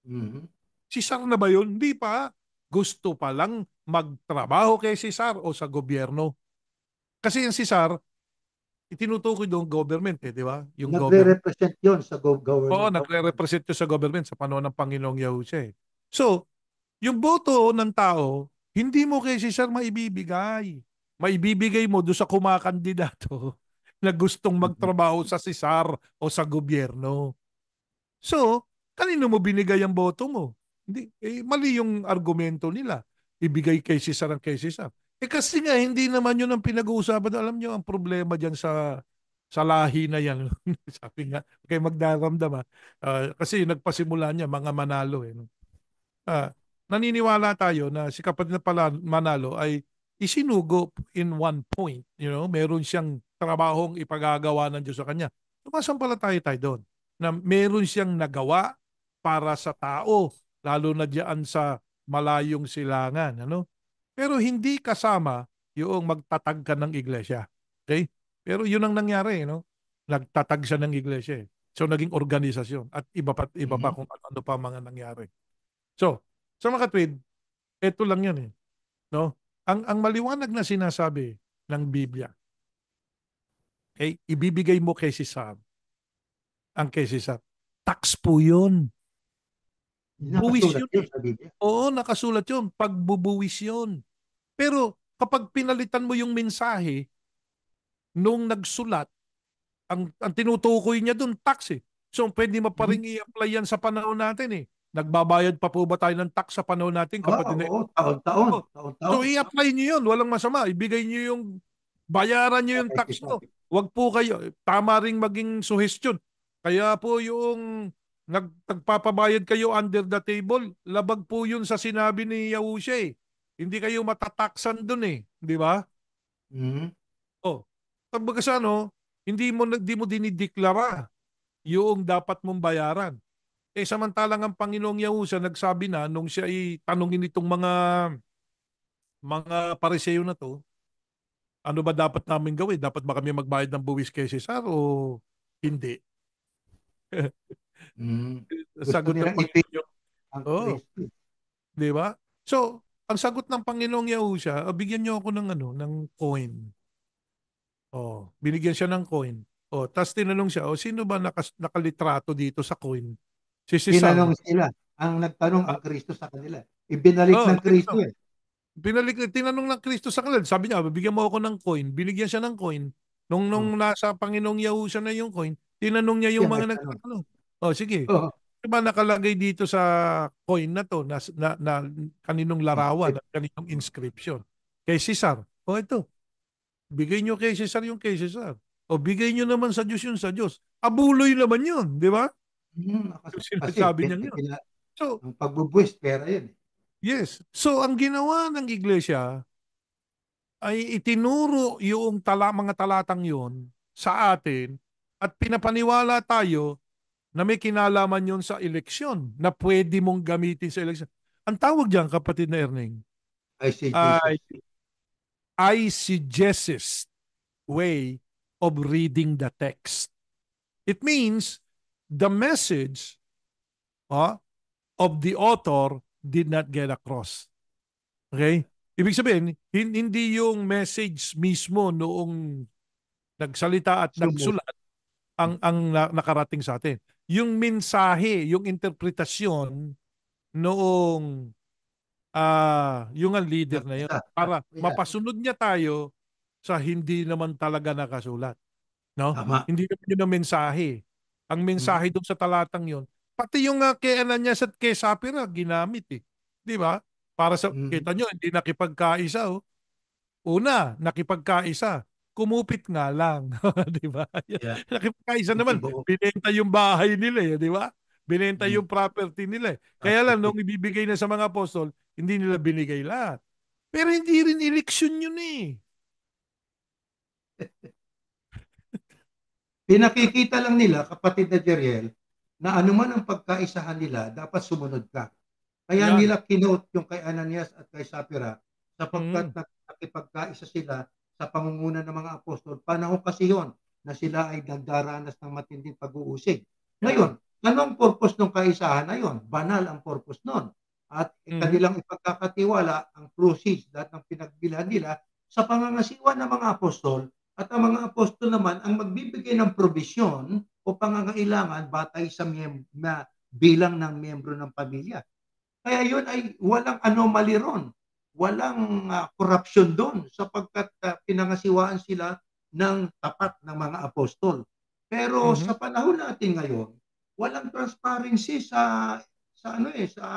Mhm. Cesar na ba yun? Hindi pa. Gusto pa lang magtrabaho kay Cesar o sa gobyerno. Kasi yung Cesar, itinutukoy doon government eh, di ba? Yung government. Nagre-represent yun sa Oo, government of nagre-represent yun sa government sa panahon ng Panginoong Yahushua eh. So, yung boto ng tao, hindi mo kay Cesar maibibigay. Maibibigay mo doon sa kumakandidato na gustong Mhm. magtrabaho sa Cesar o sa gobyerno. So, kanino mo binigay ang boto mo? Hindi, mali yung argumento nila. Ibigay kay Cesar ang kay Cesar. Kasi nga, hindi naman yun ang pinag-uusapan. Alam nyo, ang problema dyan sa lahi na yan. Sabi nga, kay magdaramdam kasi yung nagpasimula niya, mga Manalo. No? Naniniwala tayo na si kapatid na pala Manalo ay isinugo in one point. Meron siyang trabahong ipagagawa ng Diyos sa kanya. Sumasampalataya tayo doon na meron siyang nagawa para sa tao, lalo na diyan sa malayong silangan. Ano? Pero hindi kasama yung magtatag ka ng iglesia. Okay? Pero yun ang nangyari. No? Nagtatag siya ng iglesia. So naging organisasyon at iba pa Mhm. kung ano pa mga nangyari. So, sa mga katwid, ito lang yan eh. No? Ang maliwanag na sinasabi ng Biblia, okay? Ibibigay mo kay Cesar, ang kay Cesar. Tax po yun. Buwis Nakasulat yun yun eh. sa Biblia. Oo, nakasulat yun. Pagbubuwis yun. Pero kapag pinalitan mo yung mensahe nung nagsulat, ang tinutukoy niya dun, tax eh. So pwede mo pa Mhm. rin i-apply yan sa panahon natin eh. Nagbabayad pa po ba tayo ng tax sa panahon natin, kapatid na? Oo, taon-taon, Oh. taon-taon. So i-apply niyo 'yun, walang masama. Ibigay niyo yung bayaran niyo yung Kay tax Cesar. niyo. Huwag po kayo tama ring maging suhestyon. Kaya po yung nagpapabayad kayo under the table, labag po 'yun sa sinabi ni Yahusha eh. Hindi kayo matataksan dun eh, di ba? Mm. Oh. Kumbaga sa ano, hindi mo dinideklara yung dapat mong bayaran. Eh samantalang ang Panginoong Yahushua nagsabi na nung siya ay tanungin itong mga pariseo na to, ano ba dapat namin gawin? Dapat ba kami magbayad ng buwis kay Cesar o hindi? Mm. Gusto Sagot ng nilang Panginoon, ang oh, Kristo. di ba? So, ang sagot ng Panginoong Yahushua, bigyan niyo ako ng ng coin. Oh, binigyan siya ng coin. Oh, tapos tinanong siya, oh, sino ba nakalitrato dito sa coin? Si Cesar. Tinanong sila. Ang nagtanong ang Kristo sa kanila. Ibinalik Oh, ng Kristo eh. tinanong ng Kristo sa kanila. Sabi niya, bigyan mo ako ng coin. Binigyan siya ng coin. Nung Oh, nasa Panginoong Yahushua na yung coin, tinanong niya siya yung mga nagtanong. nagtatanong. Oh, sige. Oo. Ano ba nakalagay dito sa coin na to na kaninong larawan Inscript. at kaninong inscription? Kay Cesar. Oh, ito. Bigay niyo kay Cesar yung kay Cesar. O bigay niyo naman sa Diyos yung sa Diyos. Abuloy naman yun, di ba? Yung Kasi sinasabi niya yun. So, ang pagbubuwis, pera yun eh. yes. So, ang ginawa ng iglesia ay itinuro yung mga talatang yun sa atin at pinapaniwala tayo na may kinalaman yun sa eleksyon, na pwede mong gamitin sa eleksyon. Ang tawag diyan, kapatid na Erning, I see Jesus. ay eisegesis way of reading the text. It means the message of the author did not get across. Okay? Ibig sabihin, hindi yung message mismo noong nagsalita at Sumus. nagsulat ang nakarating sa atin. Yung mensahe, yung interpretasyon noong yung ang leader na yun Nag-isa. para Yeah, mapasunod niya tayo sa hindi naman talaga nakasulat. No? tama. Hindi naman yun ang mensahe. Ang Mm, mensahe doon sa talatang yun, pati yung kay Ananias at kay Sapphira, ginamit eh. Di ba? Para sa, mm, kita nyo, hindi nakipagkaisa. Oh. Una, nakipagkaisa. Kumupit nga lang. Di ba? yeah. Nakipagkaisa Hindi naman. buo. Binenta yung bahay nila eh. Di ba? Binenta Mm, yung property nila eh. Kaya lang, property. nung ibibigay na sa mga apostol, hindi nila binigay lahat. Pero hindi rin eleksyon yun eh. Pinakikita lang nila, kapatid na Jeriel, na anuman ang pagkaisahan nila, dapat sumunod ka. Kaya Yan. nila kinote yung kay Ananias at kay Sapphira sapagkat Mm. nakipagkaisa sila sa pangunguna ng mga apostol. Panahon kasi yon na sila ay nagdaranas ng matinding pag-uusig. Yan. Ngayon, ano ang purpose ng kaisahan na yon? Banal ang purpose nun. At Mhm. kanilang ipagkakatiwala ang proceeds, lahat ng pinagbilhan nila sa pangangasiwa ng mga apostol at ang mga apostol naman ang magbibigay ng probisyon o pangangailangan batay sa bilang ng miyembro ng pamilya. Kaya yun ay walang anomaly ron. Walang corruption doon sapagkat pinangasiwaan sila ng tapat ng mga apostol. Pero Mhm. sa panahon natin ngayon, walang transparency sa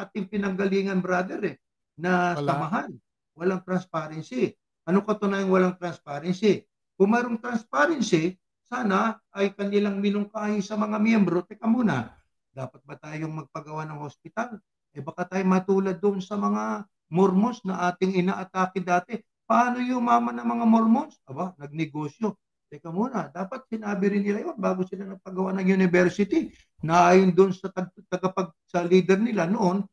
ating pinanggalingan, brother na Wala. samahan. Walang transparency. Ano katunayan walang transparency? Kung mayroong transparency, sana ay kanilang minungkahi sa mga miyembro. Teka muna, dapat ba tayong magpagawa ng hospital? Baka tayo matulad doon sa mga Mormons na ating inaatake dati. Paano yumaman ng mga Mormons? Aba, nagnegosyo. Teka muna, dapat sinabi rin nila yun bago sila nagpagawa ng university na ayon doon sa leader nila noon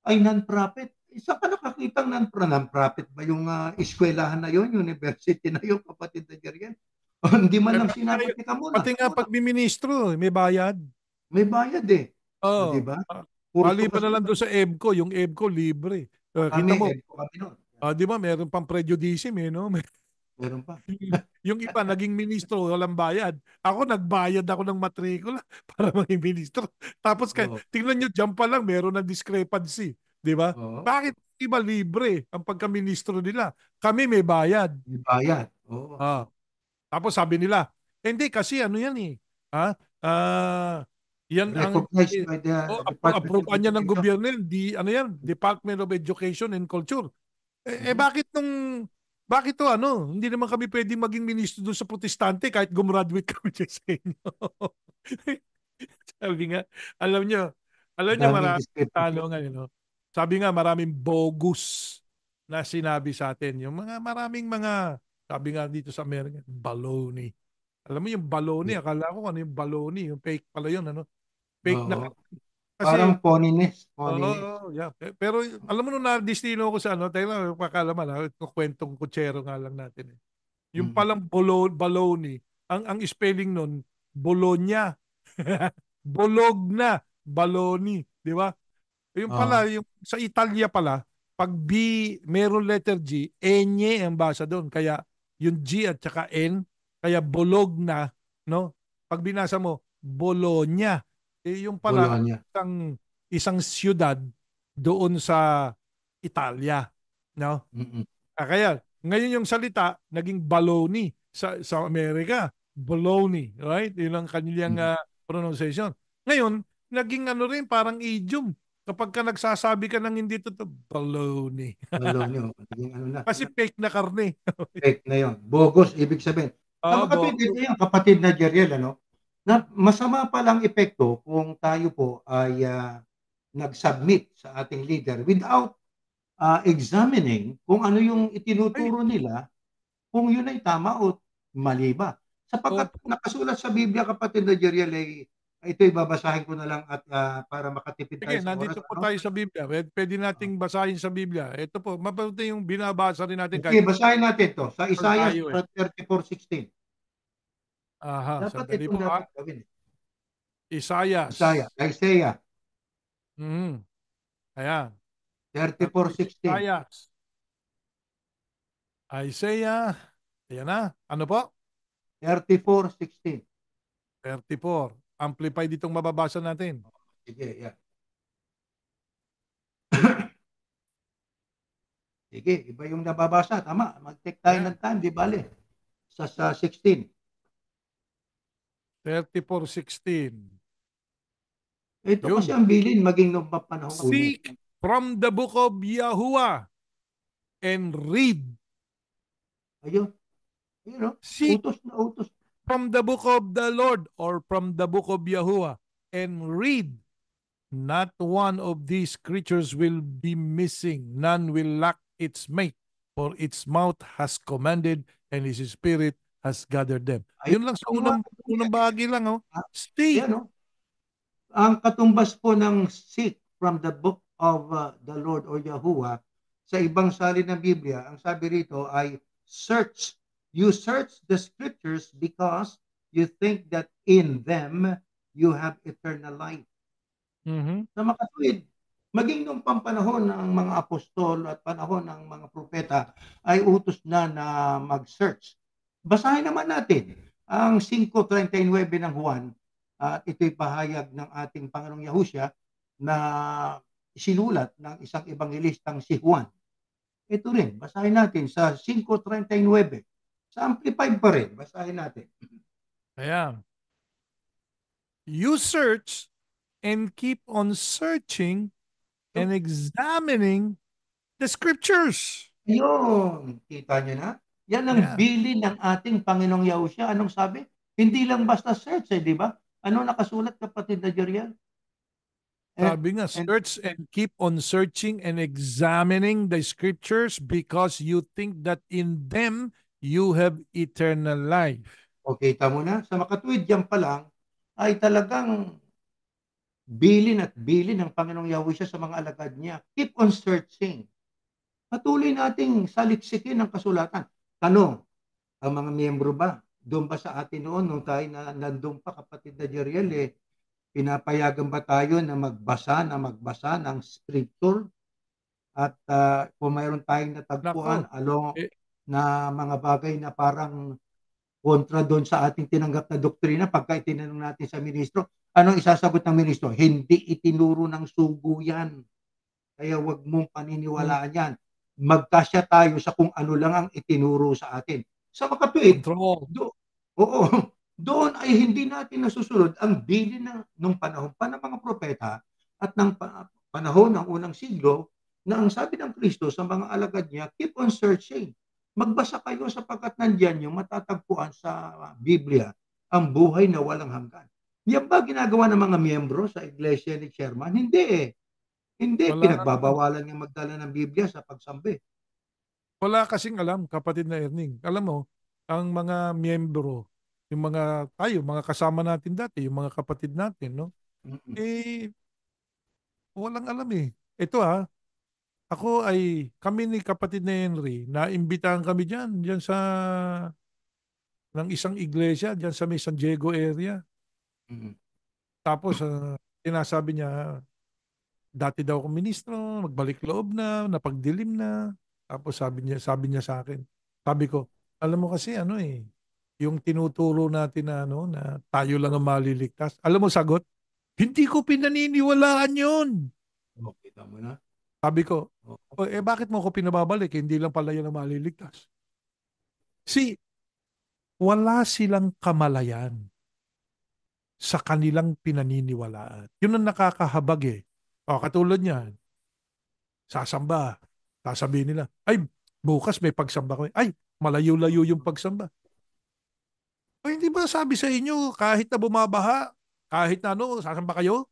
ay non-profit. Isa ka nakakita ng non-profit ba yung eskwelahan na yun, university na yun, kapatid na Jerian? Hindi man Eh, lang pati nga, sinabi, teka muna, pati nga pag ministro, may bayad. may bayad O, di Oo. ba? Kurso Maliban na kasi lang doon sa EBCO, yung EBCO libre. kami, Kita mo, kami noon. di ba, meron pang prejudice eh, no? Meron pa. Yung iba, naging ministro, walang bayad. Ako, nagbayad ako ng matrikula para maging ministro. Tapos, Oo. tingnan nyo, dyan pa lang, meron ng discrepancy. Di ba? Oo. Bakit iba libre ang pagka-ministro nila? Kami may bayad. May bayad. Oo. Ah. Tapos sabi nila, hindi kasi ano yan eh. Ha? Ah, Yan ang recognized by the Department of approvean niya ng Education. gobyerno yun. Ano yan? Department of Education and Culture. Bakit bakit to ano? Hindi naman kami pwedeng maging ministro doon sa protestante kahit gumraduate kami dyan sa inyo. Sabi nga, alam nyo, Daming maraming discrepancy. tanong ngayon, no? Sabi nga, maraming bogus na sinabi sa atin. Yung maraming sabi nga dito sa Amerika, baloney. Alam mo yung baloney, akala ko ano yung baloney, yung fake pala yun, ano? Fake na Oo. kasi. Parang phoniness. Phoniness. Oo, yeah. Pero alam mo nung na-destino ko sa ano, tayo lang, pakalaman ha, kwentong kutsero nga lang natin eh. Yung Mm. palang baloney, ang spelling nun, Bologna. Bologna, baloney, di ba? Yung Oo. pala, yung sa Italia pala, pag B, meron letter G, enye ang basa doon. Kaya yung G at saka N, kaya Bologna, no? Pag binasa mo, Bologna. Yung pala, Bologna. isang siyudad doon sa Italia, no? Mm-mm. Kaya ngayon yung salita naging baloney sa Amerika, baloney, right? Yun ang kanilang Mm. pronunciation. Ngayon, naging ano rin parang idiom. Kapag ka nagsasabi ka ng hindi totoo, baloney. Bologna. Naging ano na. Kasi fake na karne. Fake na yon. Bogus, ibig sabihin. Tama ka, Bo. ito yung kapatid na Jeriel, ano? Na masama palang epekto kung tayo po ay nag-submit sa ating leader without examining kung ano yung Ay, itinuturo nila, kung yun ay tama o mali ba. Sapagkat opo. nakasulat sa Biblia, kapatid na Jeriel, ito'y babasahin ko na lang at para makatipid tayo Sige, sa oras. nandito po Ano? tayo sa Biblia. Pwede nating basahin sa Biblia. Ito po, mabuti yung binabasa rin natin Okay, kahit basahin natin to sa Isaiah tayo eh. 34:16. Aha, Dapat sandali itong po ha. dapat gawin. Isaiah. Isaiah Mhm. Ayan. Ano po, 34:16. Isaiah. Ayan na. Ano po? 34:16. 34. Amplified itong mababasa natin. Sige, yeah. Sige, iba yung nababasa. Tama. Mag-take tayo Ayan. ng time, di bale. Sa 16. 34:16. Ito kasi Yun. ang bilin maging nung panahong una. Seek from the book of Yahuwah and read. Ayun. Ayun, no? Seek Utos na utos. from the book of the Lord or from the book of Yahuwah and read. Not one of these creatures will be missing. None will lack its mate. For its mouth has commanded and its spirit has gathered them. Ayun. Yun lang sa Ang unang bahagi lang. Oh. Ayan, Seek. no? Ang katumbas po ng seek from the book of the Lord or Yahuwah sa ibang salin ng Biblia, ang sabi rito ay search. You search the scriptures because you think that in them you have eternal life. Mm-hmm. Sa makatuwid, maging nung pampanahon ng mga apostol at panahon ng mga propeta ay utos na mag-search. Basahin naman natin ang 5:39 ng Juan at ito'y pahayag ng ating Panginoong Yahusya na sinulat ng isang ebanghelistang si Juan. Ito rin, basahin natin sa 5:39. Sa Amplified pa rin, basahin natin. Ayan. You search and keep on searching and examining the scriptures. Ayun, kita nyo na? Yan ang Ayan. bilin ng ating Panginoong Yahusya. Anong sabi? Hindi lang basta search, di ba? Ano nakasulat, kapatid na Jeriel? Sabi nga, And search and keep on searching and examining the scriptures because you think that in them you have eternal life. o kita mo na, sa makatuwid yan pa lang, ay talagang bilin at bilin ng Panginoong Yahusya sa mga alagad niya. Keep on searching. Patuloy nating saliksikin ang kasulatan. Tanong, ang mga miyembro ba? Doon ba sa atin noon, nung tayo nandun pa, kapatid na Jeriel, pinapayagan ba tayo na magbasa ng scripture? At kung mayroon tayong natagpuan Nako, along eh, na mga bagay na parang kontra doon sa ating tinanggap na doktrina, pagka itinanong natin sa ministro, anong isasagot ng ministro? Hindi itinuro ng sugo yan. Kaya wag mong paniniwalaan yan. Magkasya tayo sa kung ano lang ang itinuro sa atin. Sa makatuwid, control. oo, doon ay hindi natin nasusunod ang bilin nung panahon pa ng mga propeta at ng panahon ng unang siglo na ang sabi ng Kristo sa mga alagad niya, keep on searching. Magbasa kayo sapagkat nandiyan yung matatagpuan sa Biblia ang buhay na walang hanggan. Yan ba ginagawa ng mga miyembro sa iglesia ni Chairman? Hindi eh. Hindi, Wala nga naman. pinagbabawalan yung magdala ng Biblia sa pagsambi. Wala kasing alam, kapatid na Erning. Alam mo, ang mga miyembro, yung mga tayo, mga kasama natin dati, yung mga kapatid natin, no? Mm-mm. Eh, walang alam eh. Ito ako ay, kami ni kapatid na Henry, naimbitahan kami diyan sa, ng isang iglesia, diyan sa may San Diego area. Mm-mm. Tapos, sinasabi niya, dati daw akong ministro, magbalik loob na, napagdilim na. Tapos sabi niya sa akin, sabi ko, alam mo kasi ano eh, yung tinuturo natin na ano, na tayo lang ang maliligtas. Alam mo sagot, hindi ko pinaniniwalaan yun. Okay, tama na. Sabi ko, Oo. "O, eh bakit mo ko pinababalik? Hindi lang pala yan ang maliligtas." Si, wala silang kamalayan sa kanilang pinaniniwalaan. Yun ang nakakahabag eh. O, katulad niyan, sasamba. Sasabihin nila, ay, bukas may pagsamba ko. Ay, malayo-layo yung pagsamba. Ay, hindi ba sabi sa inyo, kahit na bumabaha, kahit na ano, sasamba kayo?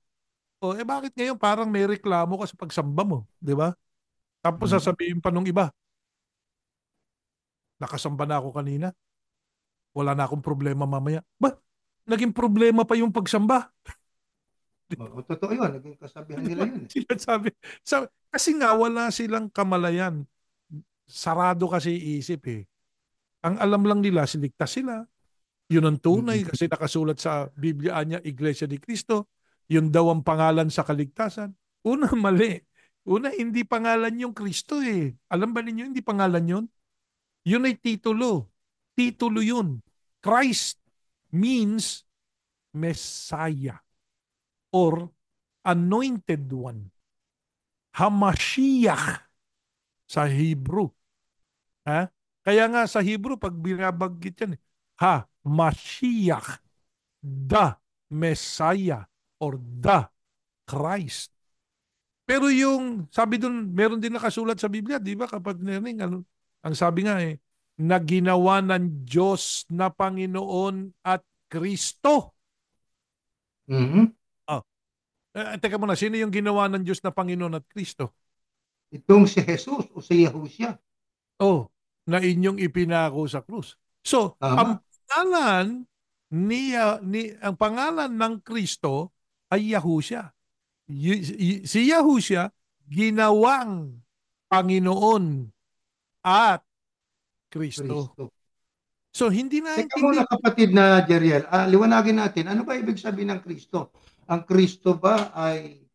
O, eh bakit ngayon parang may reklamo ka sa pagsamba mo? Di ba? Tapos Mm-mm. sasabihin pa nung iba, nakasamba na ako kanina, wala na akong problema mamaya. Ba, naging problema pa yung pagsamba. Oo, totoo yun. Naging kasabihan Di nila ba? yun eh. Sinasabi. Kasi nga wala silang kamalayan. Sarado kasi isip eh. Ang alam lang nila, siligtas sila. Yun ang Mm-mm. tunay kasi nakasulat sa Biblia niya, Iglesia ni Cristo. Yun daw ang pangalan sa kaligtasan. Una, mali. Una, hindi pangalan yung Kristo eh. Alam ba ninyo, hindi pangalan yun? Yun ay titulo. Titulo yun. Christ means Messiah or Anointed One. Hamashiach sa Hebrew. Ha? Kaya nga sa Hebrew, pag binabanggit yan, Mashiach, the Messiah, or the Christ. Pero yung, sabi dun, meron din nakasulat sa Biblia, di ba, kapag nering, ano, ang sabi nga na ginawa ng Diyos na Panginoon at Kristo. Mm-hmm. Oh, teka muna, sino yung ginawa ng Diyos na Panginoon at Kristo? Itong si Jesus o si Yahushua. Oh, na inyong ipinako sa krus. So, ang Tama. pangalan ang pangalan ng Kristo ay Yahushua. Si Yahushua ginawang Panginoon at Kristo. Kristo. So, hindi Teka muna naintindihan. kapatid na Jeriel, liwanagin natin, ano ba ibig sabihin ng Kristo? Ang Kristo ba ay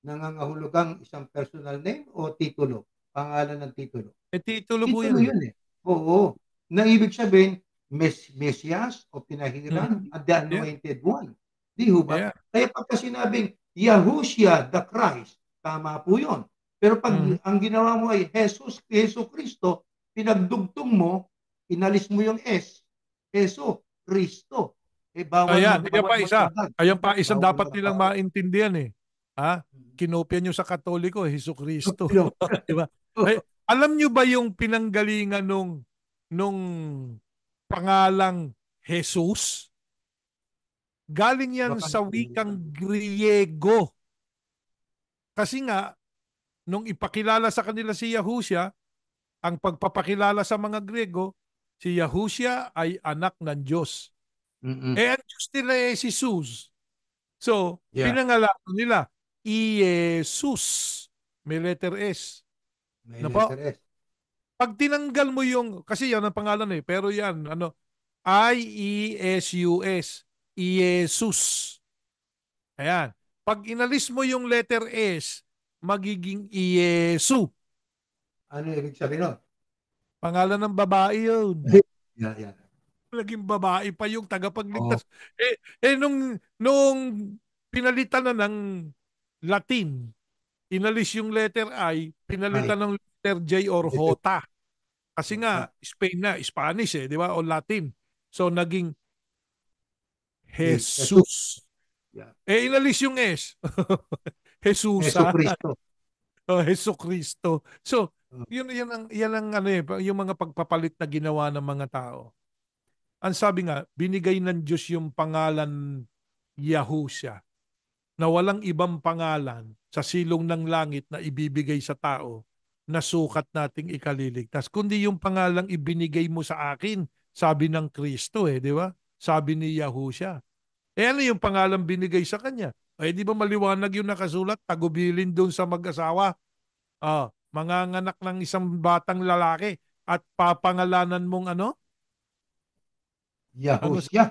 nangangahulugang isang personal name o titulo? Pangalan ng titulo? Titulo po Titulo yan eh. yun eh. Oo. Na ibig sabihin, Mesias o pinahiran Mhm. at the Yeah, anointed one. Di ho ba? yeah. Kaya pagka sinabing Yahushua the Christ, tama po yun. Pero pag Mhm. ang ginawa mo ay Jesu Kristo, pinagdugtong mo, inalis mo yung S, Jesu Kristo. Eh Ayan, ayan bawal pa isa. magdagdag. Ayan pa isang Bawal dapat nilang magbawas. maintindihan eh. Ha? Kinopya nyo sa Katoliko, Hesus Kristo. Pero, Di ba? Ay, alam nyo ba yung pinanggalingan nung pangalang Jesus? Galing yan baka sa wikang Griego. Kasi nga, nung ipakilala sa kanila si Yahushua, ang pagpapakilala sa mga Griego, si Yahushua ay anak ng Diyos. mm-mm. Eh, ang Diyos nila ay si Jesus. So, Yeah, pinangalanan nila, Iyesus. May letter S. may Na po? letter S. Pag tinanggal mo yung, kasi yan ang pangalan eh, pero yan, ano, Iesus. Iyesus. Ayan. Pag inalis mo yung letter S, magiging Iyesu. Ano ibig sabihin nun? Pangalan ng babae yun. Yeah, yeah. Naging babae pa yung Oh, tagapagligtas. Nung pinalitan na ng Latin, inalis yung letter I, ay, pinalitan ng letter J or letter J. Kasi O, nga, Spain na, Spanish eh, di ba? O Latin. So, naging Yes, Jesus. Jesus. Yeah. Inalis yung S. Jesu Jesusa. Cristo. Oh, Jesu Cristo. So, Oh, yan ang ano yung mga pagpapalit na ginawa ng mga tao. Ang sabi nga, binigay ng Diyos yung pangalan Yahusha na walang ibang pangalan sa silong ng langit na ibibigay sa tao na sukat nating ikaliligtas. Kundi yung pangalang ibinigay mo sa akin, sabi ng Kristo di ba? Sabi ni Yahusha. Ano yung pangalang binigay sa kanya? Di ba maliwanag yung nakasulat? Tagubilin doon sa mag-asawa. Manganganak ng isang batang lalaki at papangalanan mong ano? Ano sa Yahusya.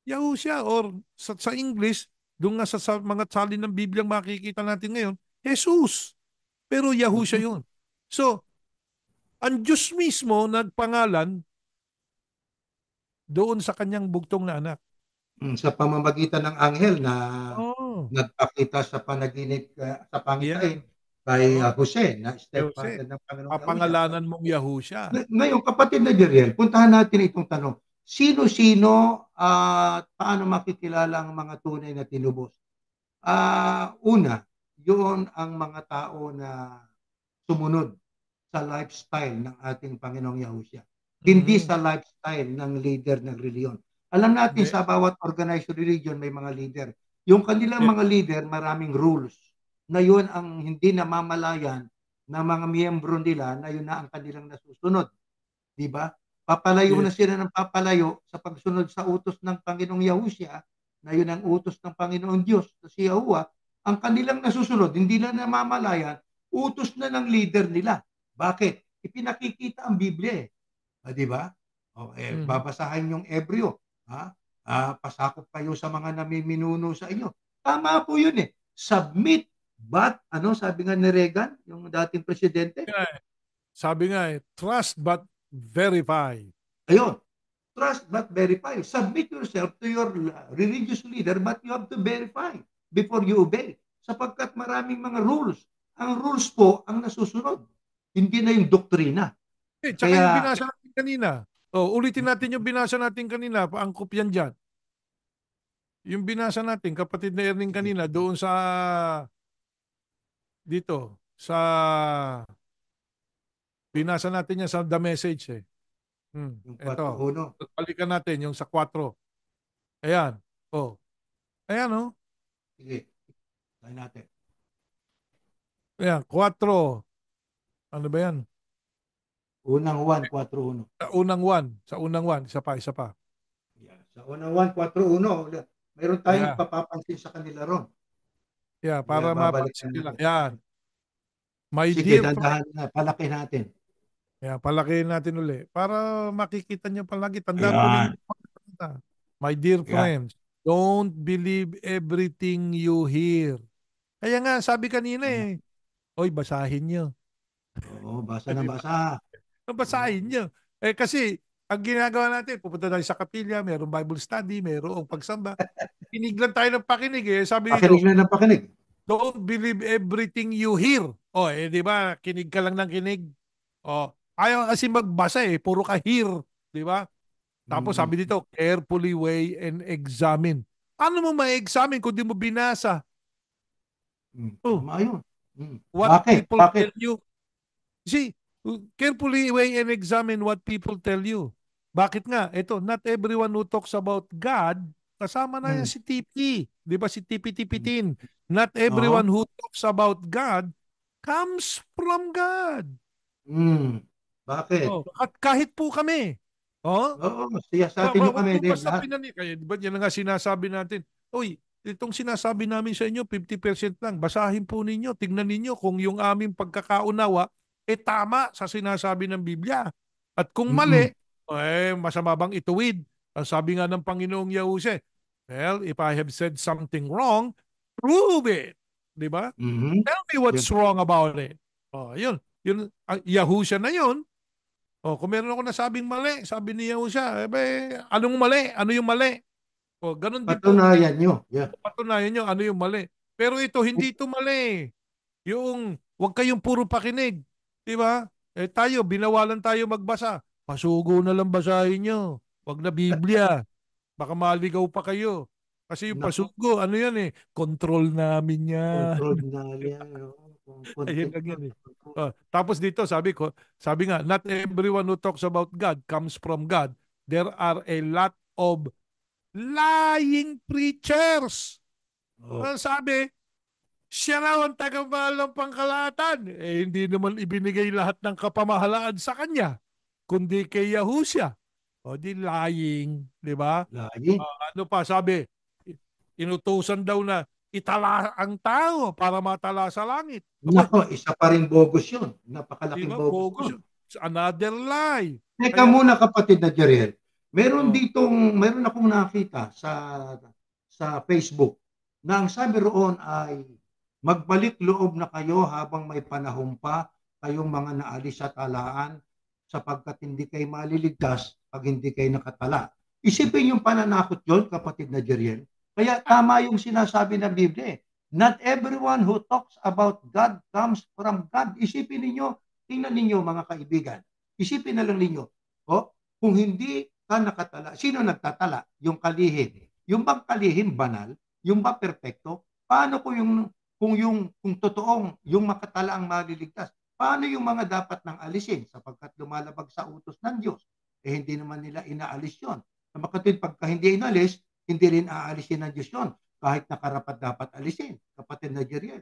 Yahusha or sa English, doon nga sa mga salin ng Bibliang makikita natin ngayon, Jesus. Pero Yahusha Mhm. yun. So, ang Diyos mismo nagpangalan doon sa kanyang bugtong na anak. Sa pamamagitan ng anghel na Oh, nagpakita sa panaginip sa pangitain yeah. kay Oh, Jose na Jose, stepfather ng Panginoong Yahusha. papangalanan mong Yahusha. Ngayon, kapatid na Jeriel, puntahan natin itong tanong. Sino-sino at paano makikilala ang mga tunay na tinubos? Una, yun ang mga tao na sumunod sa lifestyle ng ating Panginoong Yahusha. Hindi Mm-hmm. sa lifestyle ng leader ng reliyon. Alam natin Hindi. sa bawat organized religion may mga leader. Yung kanilang Hindi. mga leader, maraming rules na yun ang hindi namamalayan ng mga miyembro nila na yun na ang kanilang nasusunod. Di ba? Papalayo na Yes. sila ng papalayo sa pagsunod sa utos ng Panginoong Yahusha na yun ang utos ng Panginoong Diyos si Yahuwah. Ang kanilang nasusunod, hindi na namamalayan, utos na ng leader nila. Bakit? Ipinakikita ang Biblia di ba? Mm-hmm. Babasahin yung Ebreo. Pasakop kayo sa mga namiminuno sa inyo. Tama po yun Submit but, sabi nga ni Reagan, yung dating presidente? Sabi nga trust but verify. Ayun, trust but verify. Submit yourself to your religious leader but you have to verify before you obey. Sapagkat maraming mga rules. Ang rules po ang nasusunod. Hindi na yung doktrina. Tsaka yung Kaya, binasa natin kanina. Ulitin natin yung binasa natin kanina. Paangkop yan dyan. Yung binasa natin, kapatid na Erning kanina, doon sa dito, sa binasa natin yan sa The Message yung Ito. 4.1. Balikan natin yung sa 4. Ayan. Ayan Sige, tayo natin. Ayan, 4. Ano ba yan? Unang 1, 4.1. Sa unang 1. Isa pa. Yeah. Sa unang 1, 4.1, mayroon tayong Yeah. papapansin sa kanila ron. Yeah, Yeah, para mapansin babalikan nila. natin. Yan. My Sige, dear friend. dandahan na, palaki natin. Palakihin natin uli. Para makikita niyo palagi. Tandaan po ninyo. Ayan. My dear Ayan. friends, don't believe everything you hear. Kaya nga, sabi kanina oy, basahin nyo. Oo, basa na Di ba? basa. Basahin Oo. nyo. Kasi, ang ginagawa natin, pupunta tayo sa kapilya, mayroong Bible study, mayroong pagsamba. Kinig lang tayo ng pakinig Sabi Pakinig dito, na ng pakinig. don't believe everything you hear. Di ba? Kinig ka lang ng kinig. Ayaw kasi magbasa puro ka hear. Di ba? Tapos Mm, sabi dito, carefully weigh and examine. Ano mo ma-examine kung di mo binasa? Tama yun. What Bakit? people Bakit? tell you. See, carefully weigh and examine what people tell you. Bakit nga? Ito, not everyone who talks about God, kasama na yan Mm, si TP. Di ba si mm, TP-TP-tin? Not Oo. everyone who talks about God comes from God. Bakit? At kahit po kami. Oh, Oo, siyasatin nyo Wag kami mo din basta lahat. kaya di ba yan nga sinasabi natin, uy, itong sinasabi namin sa inyo, 50% lang. Basahin po ninyo, tingnan ninyo kung yung aming pagkakaunawa, tama sa sinasabi ng Biblia. At kung Mm-mm. mali, masama bang ituwid? Ang sabi nga ng Panginoong Yahuse, well, if I have said something wrong, prove it. Di ba? Mhm. Tell me what's Yun. wrong about it. Yun. Yun, Yahusha na yun. Kung meron ako nasabing mali, sabi niya siya, anong mali? Ano yung mali? Ganun din po, Patunayan nyo. Yeah. patunayan nyo ano yung mali. Pero ito, hindi ito mali. Yung, huwag kayong puro pakinig. Di ba? Tayo, binawalan tayo magbasa. Pasugo na lang basahin nyo. Huwag na Biblia. Baka maligaw pa kayo. Kasi yung Nako, pasugo, ano yan eh, control namin yan. controlled na yan. Oh. Kung Ayun content lang yun. yan eh. Tapos dito, sabi nga, not everyone who talks about God comes from God. There are a lot of lying preachers. Oh, Sabi, siya raw ang tagapahal ng pangkalahatan. Hindi naman ibinigay lahat ng kapamahalaan sa kanya, kundi kay Yahusya. O di lying, di ba? lying. Ano pa sabi? Inutusan daw na itala ang tao para matala sa langit. Aba, Nako, isa pa rin bogus yun. di Napakalaking ba? bogus Bogus nun. yun. It's another lie. Teka Kaya, muna kapatid na Jeriel. oh, Meron akong nakita sa Facebook na ang sabi roon ay magbalik loob na kayo habang may panahon pa kayong mga naalis sa talaan sapagkat hindi kayo maliligtas pag hindi kayo nakatala. Isipin yung pananakot yon kapatid na Jeriel. Kaya tama yung sinasabi ng Biblia. Not everyone who talks about God comes from God. Isipin ninyo, tingnan ninyo mga kaibigan. Isipin na lang ninyo, kung hindi ka nakatala, sino nagtatala? Yung kalihim. Yung bang kalihim banal? Yung ba perpekto? Paano kung totoong yung makatala ang maliligtas? Paano yung mga dapat nang alisin sapagkat lumalabag sa utos ng Diyos? Hindi naman nila inaalis yon. Sa makatid, pagka hindi inalis, hindi rin aalisin ng Diyos yon kahit nakarapat dapat alisin, kapatid na Jeriel.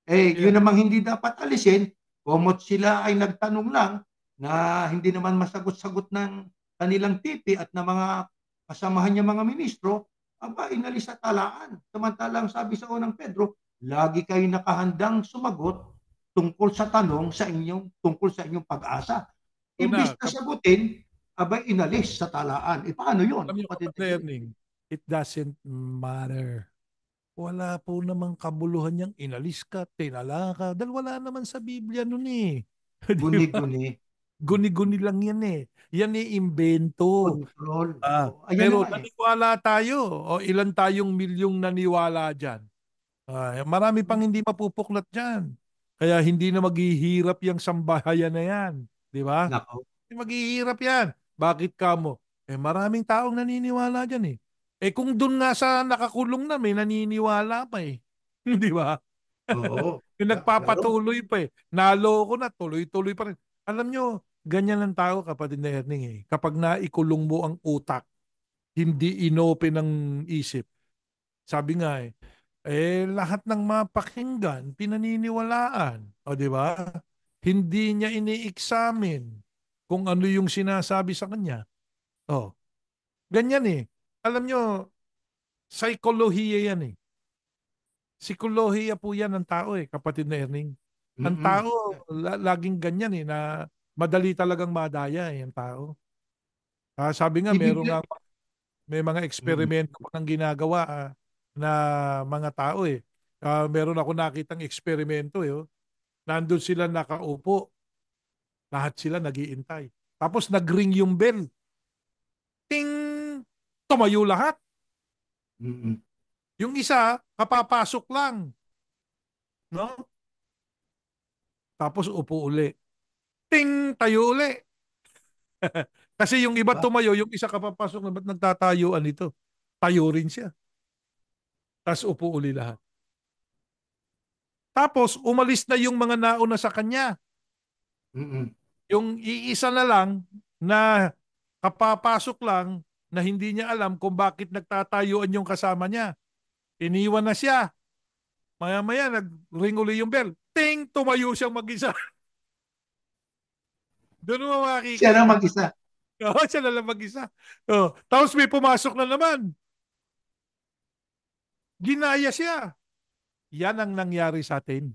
yeah. Yun namang hindi dapat alisin, komot sila ay nagtanong lang, na hindi naman masagot-sagot ng kanilang tipi at ng mga kasamahan niya mga ministro, aba, inalis sa talaan. Samantalang sabi sa unang Pedro, lagi kayo nakahandang sumagot tungkol sa inyong pag-asa. Una, Imbis na sagutin, aba, inalis sa talaan. Paano yun, alam niyo, kapatid? learning, it doesn't matter. Wala po namang kabuluhan niyang inalis ka, tinala ka. Dahil wala naman sa Biblia nun eh. Di ba? Guni-guni. Guni-guni lang yan eh. Yan eh, imbento. Control. Ayan na Pero nga eh. naniwala tayo. O ilan tayong milyong naniwala dyan. Marami pang hindi mapupuklat dyan. Kaya hindi na maghihirap yung sambahayan na yan. Di ba? Nako. Hindi maghihirap yan. Bakit ka mo? Maraming taong naniniwala dyan eh. Kung doon nga sa nakakulong na may naniniwala pa eh. Di ba? Oo. Yung Klaro. nagpapatuloy pa eh. Naloko na, tuloy-tuloy pa rin. Alam nyo, ganyan ang tao kapatid na Erning eh. Kapag naikulong mo ang utak, hindi inopen ng isip. Sabi nga lahat ng mapakinggan, pinaniniwalaan. O di ba? Hindi niya ini-examine kung ano yung sinasabi sa kanya. Oh, ganyan eh. Alam nyo, psycholohiya yan eh. Psikolohiya po yan ng tao eh, kapatid na Erning. Ang Mm-mm. tao, laging ganyan eh, na madali talagang madaya eh, ang tao. Sabi nga, Ibig may mga mm. eksperimento pa ng ginagawa na mga tao eh. Meron ako nakitang eksperimento eh. Nandun sila nakaupo, lahat sila nagiintay. Tapos nagring yung bell. Ting! Tumayo lahat. Mm-mm. Yung isa, kapapasok lang. No? Tapos upo uli. Ting! Tayo uli. Kasi yung iba Ba? tumayo, yung isa kapapasok na ba't nagtatayuan ito? Tayo rin siya. Tapos upo uli lahat. Tapos umalis na yung mga nauna sa kanya. Mm-mm. Yung iisa na lang na kapapasok lang na hindi niya alam kung bakit nagtatayuan yung kasama niya. Iniwan na siya. Maya-maya nag-ring uli yung bell. Ting! Tumayo siyang mag-isa. Doon mo Siya lang makikita. mag-isa. Oo, siya na lang mag-isa. Tapos may pumasok na naman. Ginaya siya. Yan ang nangyari sa atin.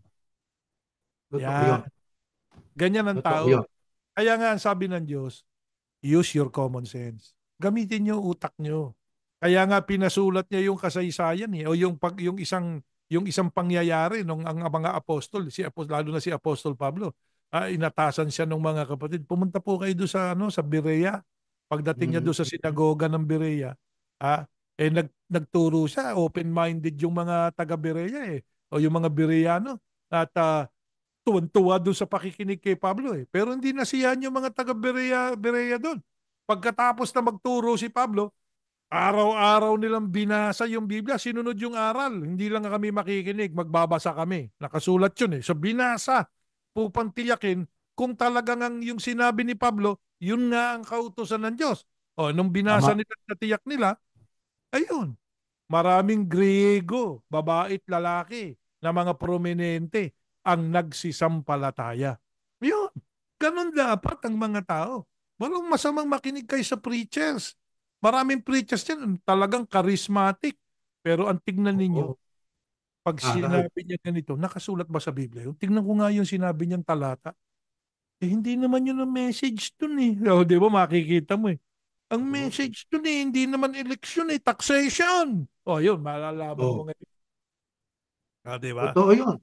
Totoo Yan. yun. Ganyan ang Totoo tao. yun. Kaya nga ang sabi ng Diyos, use your common sense. Gamitin niyo utak niyo. Kaya nga pinasulat niya yung kasaysayan o yung isang pangyayari nung ang mga apostol, lalo na si Apostol Pablo. Inatasan siya ng mga kapatid. Pumunta po kayo doon sa Berea. Pagdating niya Mm-mm. doon sa sinagoga ng Berea, nagturo siya, open-minded yung mga taga Berea o yung mga Bereano. At tuwan-tuwa doon sa pakikinig kay Pablo eh. Pero hindi nasiyahan yung mga taga Berea doon. Pagkatapos na magturo si Pablo, Araw-araw nilang binasa yung Biblia, sinunod yung aral. Hindi lang kami makikinig, magbabasa kami. Nakasulat yun eh. So binasa, upang tiyakin kung talagang yung sinabi ni Pablo, yun nga ang kautusan ng Diyos. O, nung binasa Tama. nila, natiyak nila, ayun, maraming Griego, babae at lalaki, na mga prominente ang nagsisampalataya. Yun, ganun dapat ang mga tao. Walang masamang makinig kayo sa preachers. Maraming preachers yan, talagang charismatic. Pero ang tignan ninyo, Oo. pag Aral. sinabi niya ganito, nakasulat ba sa Biblia? Yung tignan ko nga yung sinabi niyang talata. Eh, hindi naman yun ang message dun eh. O, di ba, makikita mo eh. Ang Oo. message dun eh, hindi naman election eh, taxation. O, yun, malalaman mo Oo. ngayon. O, di ba? Totoo yun.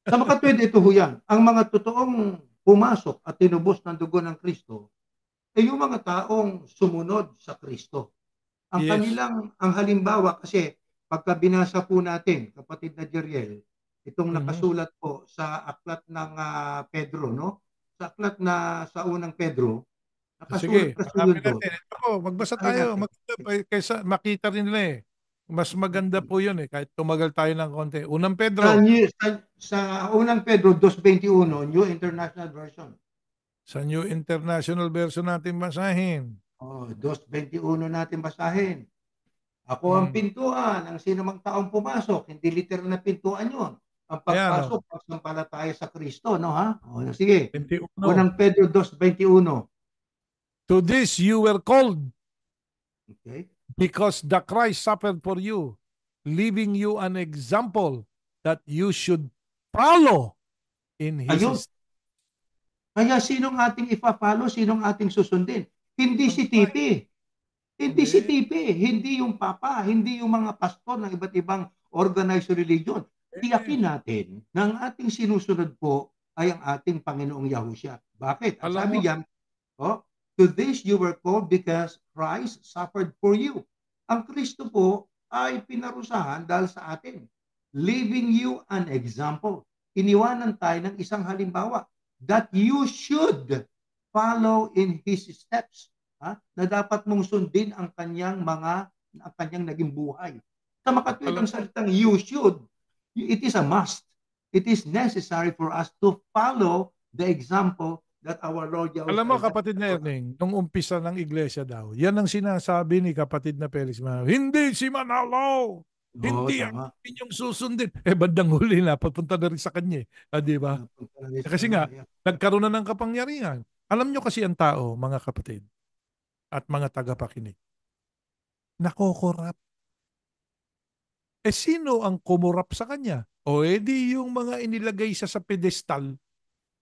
Sa makatwid, ito ho yan. Ang mga totoong pumasok at tinubos ng dugo ng Kristo ay yung mga taong sumunod sa Kristo. Yes. Ang halimbawa kasi pagka binasa po natin, kapatid na Jeriel, itong Mhm. nakasulat po sa aklat ng Pedro, no? Sa aklat na sa unang Pedro, nakasulat Sige, kasi yun hanapin doon. natin. Ito po, magbasa Basahin tayo. natin. Kaysa makita rin nila eh. Mas maganda Mm. po yun eh, kahit tumagal tayo ng konti. Unang Sa, Pedro, New, sa unang Pedro 2:21, New International Version. sa New International Version natin basahin. Oh, 2:21 natin basahin. Ako ang Hmm. pintuan, ang sinumang taong pumasok, hindi literal na pintuan yon. Ang Ayan o, pagpasok, pagsampalataya sa Kristo, no ha? O, sige. 21. Unang Pedro 2:21. To this you were called, Okay? because the Christ suffered for you, leaving you an example that you should follow in Ayun. His Kaya sinong ating ipa-follow, sinong ating susundin? Hindi ang si Christ. Tipi. Hindi si Hindi. Tipi, hindi yung Papa, hindi yung mga pastor ng iba't ibang organized religion. Tiyakin Yes. natin na ang ating sinusunod po ay ang ating Panginoong Yahushua. Bakit? Ang Alam sabi mo, diyan, oh, to this you were called because Christ suffered for you. Ang Kristo po ay pinarusahan dahil sa atin, leaving you an example. Iniwanan tayo ng isang halimbawa that you should follow in His steps. Na dapat mong sundin ang kanyang naging buhay. Sa makatwid alam ang mo, salitang you should, it is a must. It is necessary for us to follow the example that our Lord alam mo Yahushua has kapatid set na for us. Erning, nung umpisa ng iglesia daw, yan ang sinasabi ni kapatid na Felix Manalo. Hindi si Manalo! Oo, Hindi ang tama. inyong susundin. Eh, bandang huli na, papunta na rin sa kanya. Di ba? Napunta na sa Kasi kanya. nga, Yeah. nagkaroon na ng kapangyarihan. Alam nyo kasi ang tao, mga kapatid, at mga tagapakinig, nakokorap. Eh sino ang kumurap sa kanya? O edi yung mga inilagay siya sa pedestal.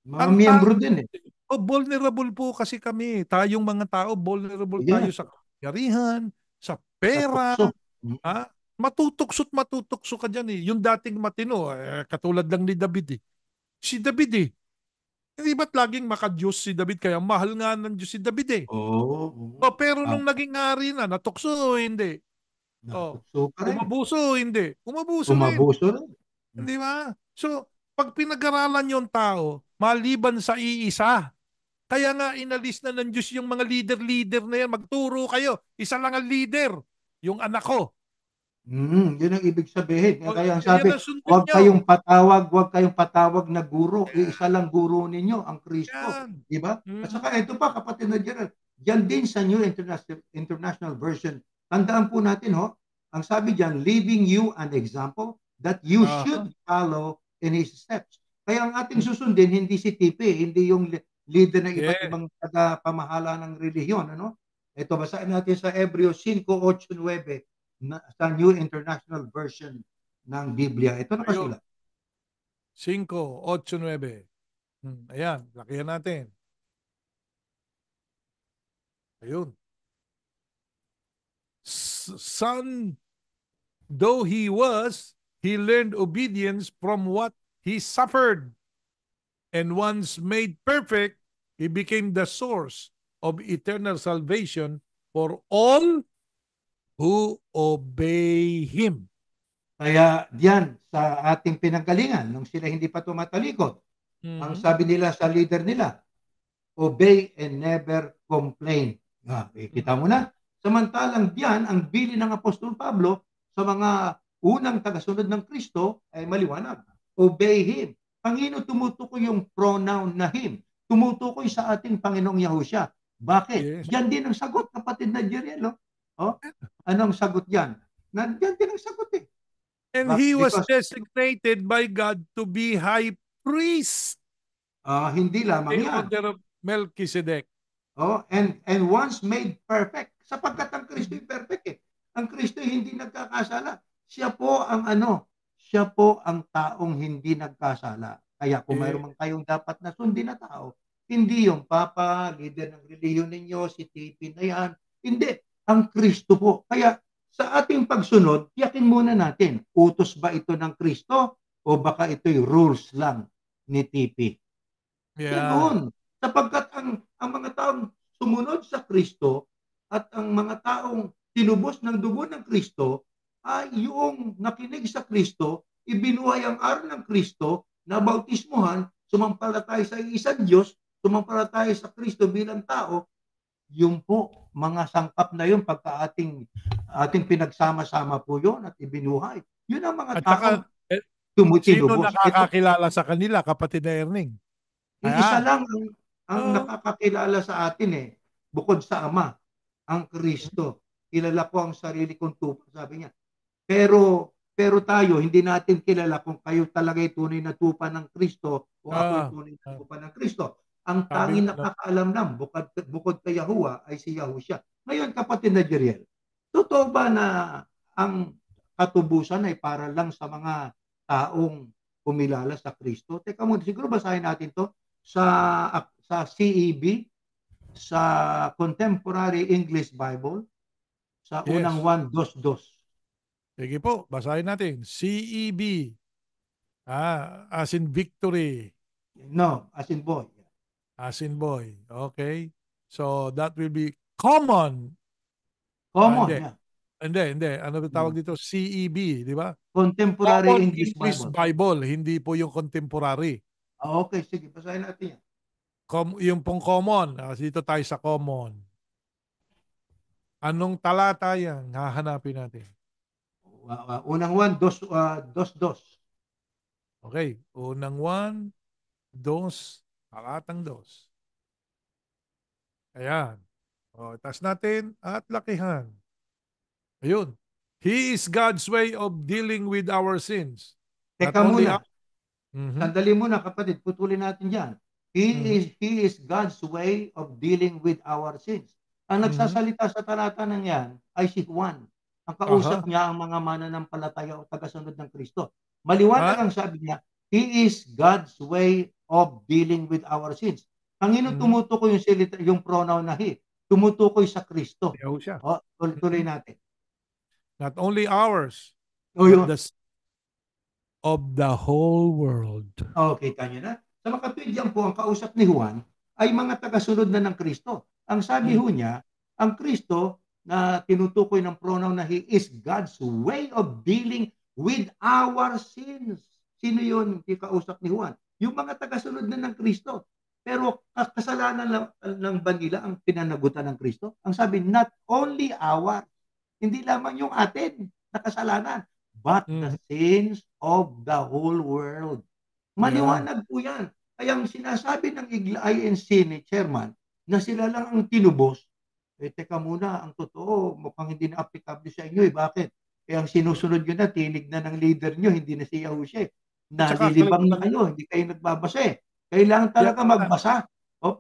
Mga Ang tao, miyembro din eh. vulnerable po kasi kami. Tayong mga tao, vulnerable tayo Yeah, sa kapangyarihan, sa sa pera. tukso. Mm. Ha? Matutokso ka dyan eh. Yung dating matino, katulad lang ni David eh. Si David eh. Hindi ba't laging makadiyos si David? Kaya mahal nga ng Diyos si David eh. Oo, O, oo. pero Ah, nung naging hari na, natukso o hindi? O, natukso pa rin. umabuso o hindi? Umabuso rin. Umabuso rin. Mm. Di ba? So, pag pinag-aralan yung tao, maliban sa iisa, kaya nga inalis na ng Diyos yung mga leader-leader na yan. Magturo kayo. Isa lang ang leader. Yung anak ko. Yun ang ibig sabihin. O, Kaya ang yan sabi, ang sundin nyo. huwag kayong patawag na guro. Iisa lang guro ninyo, ang Kristo. Yan. Di ba? At Mhm. saka ito pa, kapatid na Gerald, yan din sa New International Version. Tandaan po natin, ang sabi diyan, leaving you an example that you Aha. should follow in His steps. Kaya ang ating susundin, hindi si Tipi, hindi yung leader ng iba't Yeah. ibang tagapamahala ng relihiyon. Ano? Ito, basahin natin sa Hebreo 5:8-9 sa New International Version ng Biblia. Ito Ayun. nakasulat. 5:8-9. Ayan. Lakihan natin. Ayun. Son, though he was, he learned obedience from what he suffered. And once made perfect, he became the source of eternal salvation for all who obey Him. Kaya diyan sa ating pinanggalingan, nung sila hindi pa tumatalikod, ang Mhm. sabi nila sa leader nila, obey and never complain. Kita mo na, Samantalang diyan, ang bilin ng Apostol Pablo sa mga unang tagasunod ng Kristo ay maliwanag. Obey Him. Pangino tumutukoy yung pronoun na Him. Tumutukoy sa ating Panginoong Yahusya. Bakit? Yes. Diyan din ang sagot, kapatid na Jeriel. Oh? Anong sagot diyan? Nandiyan din ang sagot eh. And he was Because designated by God to be high priest, hindi lamang the yan. order of Melchizedek. And once made perfect, sapagkat ang Kristo ay perfect eh. Ang Kristo ay hindi nagkakasala. Siya po ang taong hindi nagkasala. Kaya kung Eh, mayroon man kayong dapat na sundin na tao, hindi yung Papa, leader ng reliyon ninyo, si TP na yan. Hindi, ang Kristo po. Kaya sa ating pagsunod, tiyakin muna natin, utos ba ito ng Kristo o baka ito'y rules lang ni TP? yeah. Ganoon. Sapagkat ang mga taong sumunod sa Kristo at ang mga taong tinubos ng dugo ng Kristo ay yung nakinig sa Kristo, ibinuhay ang aral ng Kristo, nabautismuhan, sumampalataya sa isang Diyos, sumampalataya sa Kristo bilang tao, yung po, mga sangkap na yun, pagka ating pinagsama-sama po yun at ibinuhay. Yun ang mga At taong saka, sino tumutinubos. Ito, nakakakilala sa kanila, kapatid na Erning? iisa Ayan. lang ang Oh, nakakakilala sa atin eh, bukod sa Ama, ang Kristo. Kilala ko ang sarili kong tupa, sabi niya. Pero tayo, hindi natin kilala kung kayo talaga'y tunay na tupa ng Kristo o ako'y ah, tunay na ah, tupa ng Kristo. Ang sabi tanging nga, no? nakakaalam lang, bukod kay Yahuwah, ay si Yahushua. Ngayon, kapatid na Jeriel, totoo ba na ang katubusan ay para lang sa mga taong kumilala sa Kristo? Teka muna, siguro basahin natin to sa CEB, sa Contemporary English Bible, sa unang Yes. 1:22. Sige po, basahin natin. CEB, as in victory, No, as in boy. as in boy. Okay. So, that will be common. Common, Hindi. yeah. Hindi. Ano ba tawag dito? CEB, di ba? Contemporary Common English English Bible. Bible, hindi po yung contemporary. Okay, sige, basahin natin yan. Yung pong common. Dito tayo sa common. Anong talata yan? Hahanapin natin. Unang 1:22. Okay. Unang 1, 2, talatang 2. Ayan. O, taas natin at lakihan. Ayun. He is God's way of dealing with our sins. Not Teka only muna, our... Mhm, sandali muna kapatid, putulin natin dyan. mhm, He is God's way of dealing with our sins. Ang mhm. nagsasalita sa talata ng yan ay si Juan. Ang kausap Aha. niya ang mga mananampalataya o tagasunod ng Kristo. Maliwanag Ha? ang sabi niya, He is God's way of dealing with our sins. Panginoon Mhm. tumutukoy yung pronoun na He. Tumutukoy sa Kristo. Yahu siya. O, tuloy Mhm. natin. Not only ours, O but yun, of the whole world. kita nyo na. Sa makatwid po, ang kausap ni Juan ay mga tagasunod na ng Kristo. Ang sabi Mm. ho niya, ang Kristo na tinutukoy ng pronoun na He is God's way of dealing with our sins. Sino yun yung kausap ni Juan? Yung mga tagasunod na ng Kristo. Pero kasalanan lang ba nila ang pinanagutan ng Kristo? Ang sabi, not only our, hindi lamang yung atin na kasalanan, but the Mhm. sins of the whole world. Yeah. Maliwanag po yan. Kaya ang sinasabi ng INC ni Chairman na sila lang ang tinubos, teka muna, ang totoo, mukhang hindi na applicable sa inyo. Bakit? Kaya ang sinusunod nyo na, tinig na ng leader nyo, hindi na si Yahusha. At saka Nalilibang na kayo, hindi kayo nagbabasa eh. Kailangan yeah, talaga magbasa.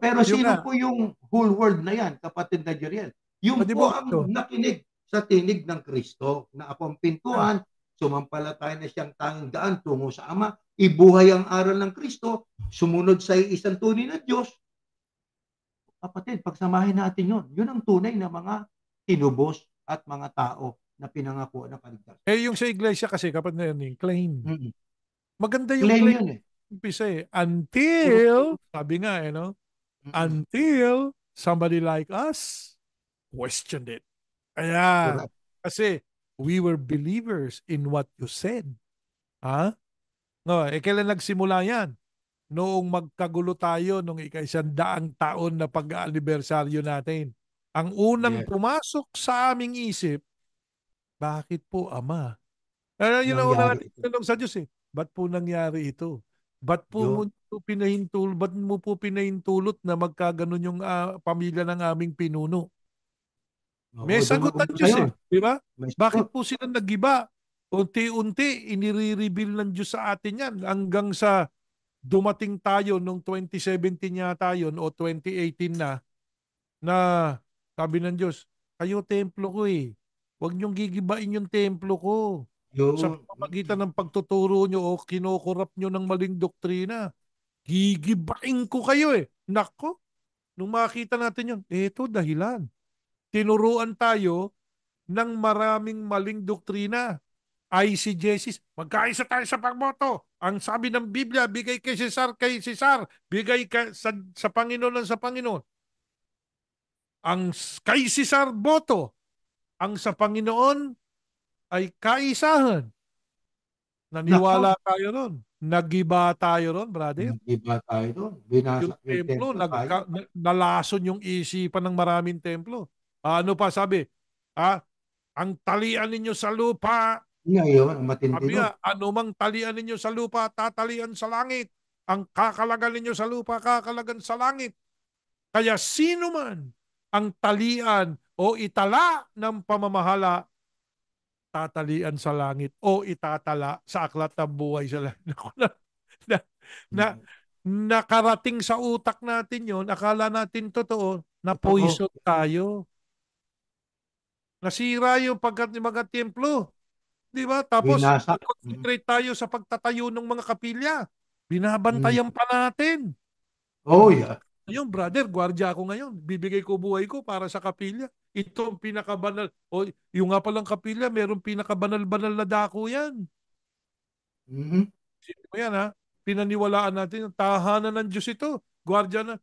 Pero yung sino nga, po yung whole world na yan, kapatid na Jeriel? Yung di po ba ang ito? nakinig sa tinig ng Kristo na ako ang pintuan, sumampalataya na siyang tanging daan tungo sa Ama, ibuhay ang aral ng Kristo, sumunod sa isang tunay na Diyos. Kapatid, pagsamahin natin yun. Yun ang tunay na mga tinubos at mga tao na pinangako ng kaligtasan. Yung sa iglesia kasi, kapag na yun, claim. Mm-mm. Maganda yung Claim claim. yun eh. Umpisa eh. Oo. Until, sabi nga no? Mm-mm. Until somebody like us questioned it. Ayan. Correct. Kasi we were believers in what you said. Ha? No, kailan nagsimula yan? Noong magkagulo tayo nung ika-100 taon na pag-anibersaryo natin. Ang unang Yes. pumasok sa aming isip, bakit po Ama? Yun ang una Nangyari natin ito. tanong sa Diyos eh. Ba't po nangyari ito? Yun. Ba't mo po pinahintulot na magkaganon yung pamilya ng aming pinuno? Oo, May doon sagot ang nag-umpisa Diyos yun. eh. Di ba? May sagot. Bakit po sila nagiba? Unti-unti, inire-reveal ng Diyos sa atin yan hanggang sa dumating tayo nung 2017 yata yun o 2018 na sabi ng Diyos, kayo templo ko eh. Huwag niyong gigibain yung templo ko sa Yun. pamamagitan ng pagtuturo niyo o kinokorap niyo ng maling doktrina. Gigibain ko kayo eh. Nako, nung makita natin yun, eto dahilan. Tinuruan tayo ng maraming maling doktrina. ICJC, magkaisa tayo sa pagboto. Ang sabi ng Biblia, bigay kay Cesar, bigay sa Panginoon ng sa Panginoon. Ang kay Cesar boto, ang sa Panginoon ay kaisahan. Nako, Naniwala tayo ron. Nagiba tayo ron, brother. nag-iba tayo doon. Yung Binasak yung templo, templo tayo. nalason yung isipan ng maraming templo. Ano pa sabi? Ah, ang talian ninyo sa lupa, Ngayon, ang matindi sabi nun. nga, anumang talian ninyo sa lupa, tatalian sa langit. Ang kakalagan ninyo sa lupa, kakalagan sa langit. Kaya sino man ang talian o itala ng pamamahala, tatalian sa langit o itatala sa aklat ng buhay sa langit. na, na, Mm. nakarating sa utak natin yon, akala natin totoo, na Totoo. poison tayo. Nasira yung pagkat ng mga templo. Di ba? Tapos, Binasak. Mm. concentrate tayo sa pagtatayo ng mga kapilya. Mm. Binabantayan pa natin. Oh, yeah. Ngayon, brother, gwardiya ako ngayon. Bibigay ko buhay ko para sa kapilya. Ito ang pinakabanal. O, yung nga palang kapilya, merong pinakabanal-banal na dako yan. Mhm. Sino mo yan, ha? Pinaniwalaan natin, tahanan ng Diyos ito. Gwardiya na.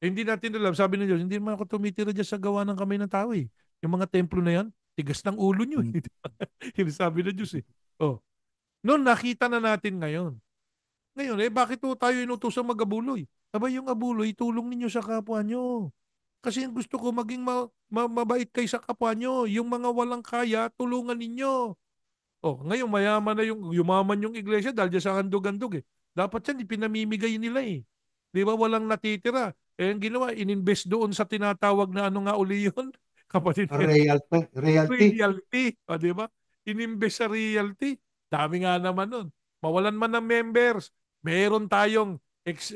Hindi natin alam. Sabi ng Diyos, hindi naman ako tumitira dyan sa gawa ng kamay ng tao eh. Yung mga templo na yan, tigas ng ulo nyo. Mm. Yung sabi ng Diyos eh. Oh. Noon, nakita na natin ngayon. Ngayon, bakit po tayo inutosang mag-abuloy? Aba, yung abuloy, tulong ninyo sa kapwa nyo. Kasi gusto ko maging mabait kayo sa kapwa nyo. Yung mga walang kaya, tulungan ninyo. Oh, ngayon mayaman na yumaman yung iglesia dahil dyan sa handog-handog eh. Dapat yan, ipinamimigay nila eh. Di ba walang natitira? Ang ginawa, ininvest doon sa tinatawag na ano nga uli yun? Kapatid, Realty. Realty. realty. O, di ba? Ininvest sa realty. Dami nga naman nun. Mawalan man ng members, meron tayong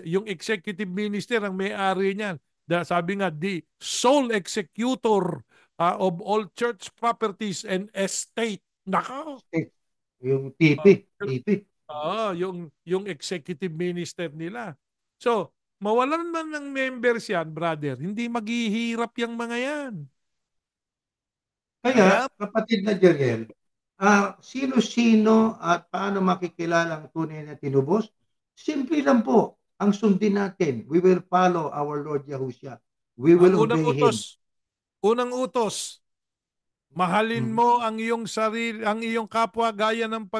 yung executive minister ang may-ari niyan. Sabi nga, the sole executor of all church properties and estate. Nako! State. Yung TP. Uh, TP. yung executive minister nila. So, mawalan man ng members yan, brother, hindi maghihirap yung mga yan. Kaya, Kaya, kapatid na Jeriel, sino-sino at paano makikilala ang tunay na tinubos? Simple lang po. Ang sundin natin, we will follow our Lord Yahushua. We ang will obey Him. unang utos, mahalin Mm. mo ang iyong sarili, ang iyong kapwa gaya ng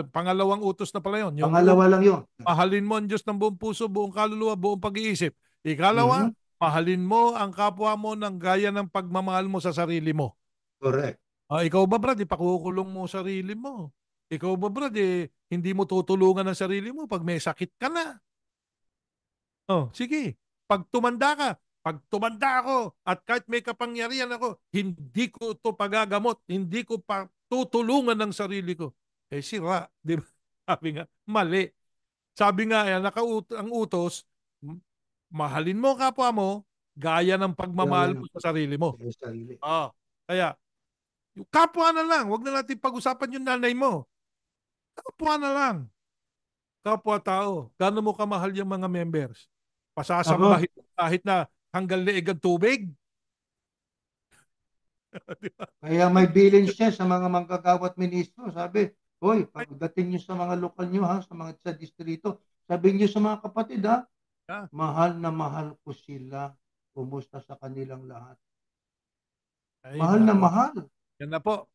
pangalawang utos na pala yon. Yung Pangalawa lang yun. mahalin mo ang Diyos ng buong puso, buong kaluluwa, buong pag-iisip. Ikalawa, Mhm. mahalin mo ang kapwa mo ng gaya ng pagmamahal mo sa sarili mo. Correct. Ikaw ba, Brad, ipakukulong mo sarili mo? Ikaw ba, Brad, hindi mo tutulungan ang sarili mo pag may sakit ka na? Oh, sige. Pag tumanda ako at kahit may kapangyarihan ako, hindi ko ito pagagamot, hindi ko pa tutulungan ng sarili ko. Sira, di ba? Sabi nga, mali. Sabi nga, ang utos, mahalin mo kapwa mo, gaya ng Gaya pagmamahal mo ng sa sarili mo. sarili. Kaya, yung kapwa na lang, wag na natin pag-usapan yung nanay mo. Kapwa na lang. Kapwa-tao. Gaano mo kamahal yung mga members? Ako, Pasasambahin kahit na hanggang leeg ang tubig? Di ba? kaya may bilin siya sa mga manggagawat ministro. Sabi, hoy, pagdating nyo sa mga lokal nyo ha, sa distrito, sabi nyo sa mga kapatid ha, Ah, mahal na mahal ko sila. Kumusta sa kanilang lahat? Ay, Mahal na nako. mahal. Yan na po.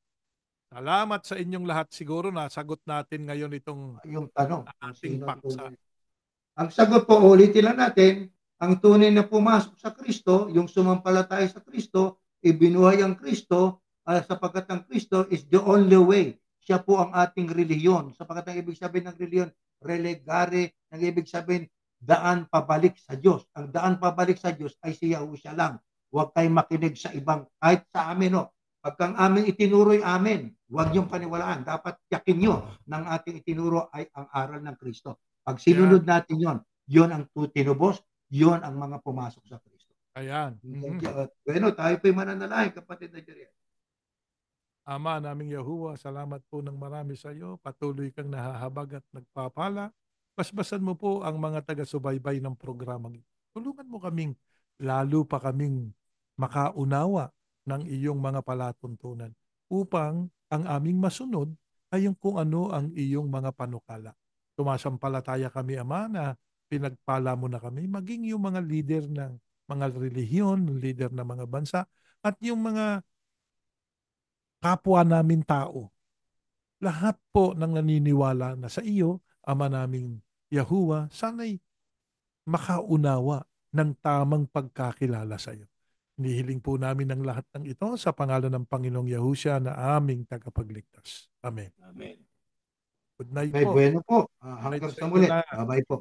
Salamat sa inyong lahat. Siguro nasagot natin ngayon itong Yung tanong kung ating sino ang paksa. tunay. Ang sagot po, ulitin lang natin, ang tunay na pumasok sa Kristo, yung sumampalataya sa Kristo, ibinuhay ang Kristo sapagkat ang Kristo is the only way. Siya po ang ating relihiyon. Sapagkat ang ibig sabihin ng relihiyon, relegare, ang ibig sabihin, daan pabalik sa Diyos. Ang daan pabalik sa Diyos ay si Yahushua lang. Huwag kayong makinig sa ibang, kahit sa amin, no. Pagkang amin itinuro'y amin, huwag niyong paniwalaan. Dapat yakin niyo ng ating itinuro ay ang aral ng Kristo. Pag sinunod Yan. natin yon ang tinubos, yon ang mga pumasok sa Kristo. Ayan. Bueno, tayo po'y mananalangin, kapatid na Jeriel. Ama naming Yahuwah, salamat po ng marami sa iyo. Patuloy kang nahahabag at nagpapala. Basbasan mo po ang mga taga-subaybay ng programang ito. Tulungan mo kaming, lalo pa kaming makaunawa ng iyong mga palatuntunan upang ang aming masunod ay yung kung ano ang iyong mga panukala. Tumasampalataya kami, Ama, na pinagpala mo na kami, maging yung mga leader ng mga relihiyon, leader ng mga bansa, at yung mga kapwa namin tao. Lahat po ng naniniwala na sa iyo, Ama naming Yahuwah, sana'y makaunawa ng tamang pagkakilala sa iyo. Nihiling po namin ang lahat ng ito sa pangalan ng Panginoong Yahushua na aming tagapagligtas. Amen. Amen. Good night Okay, po. bueno po. Good night Hanggang sa sa inyo muli. lahat. Bye-bye po.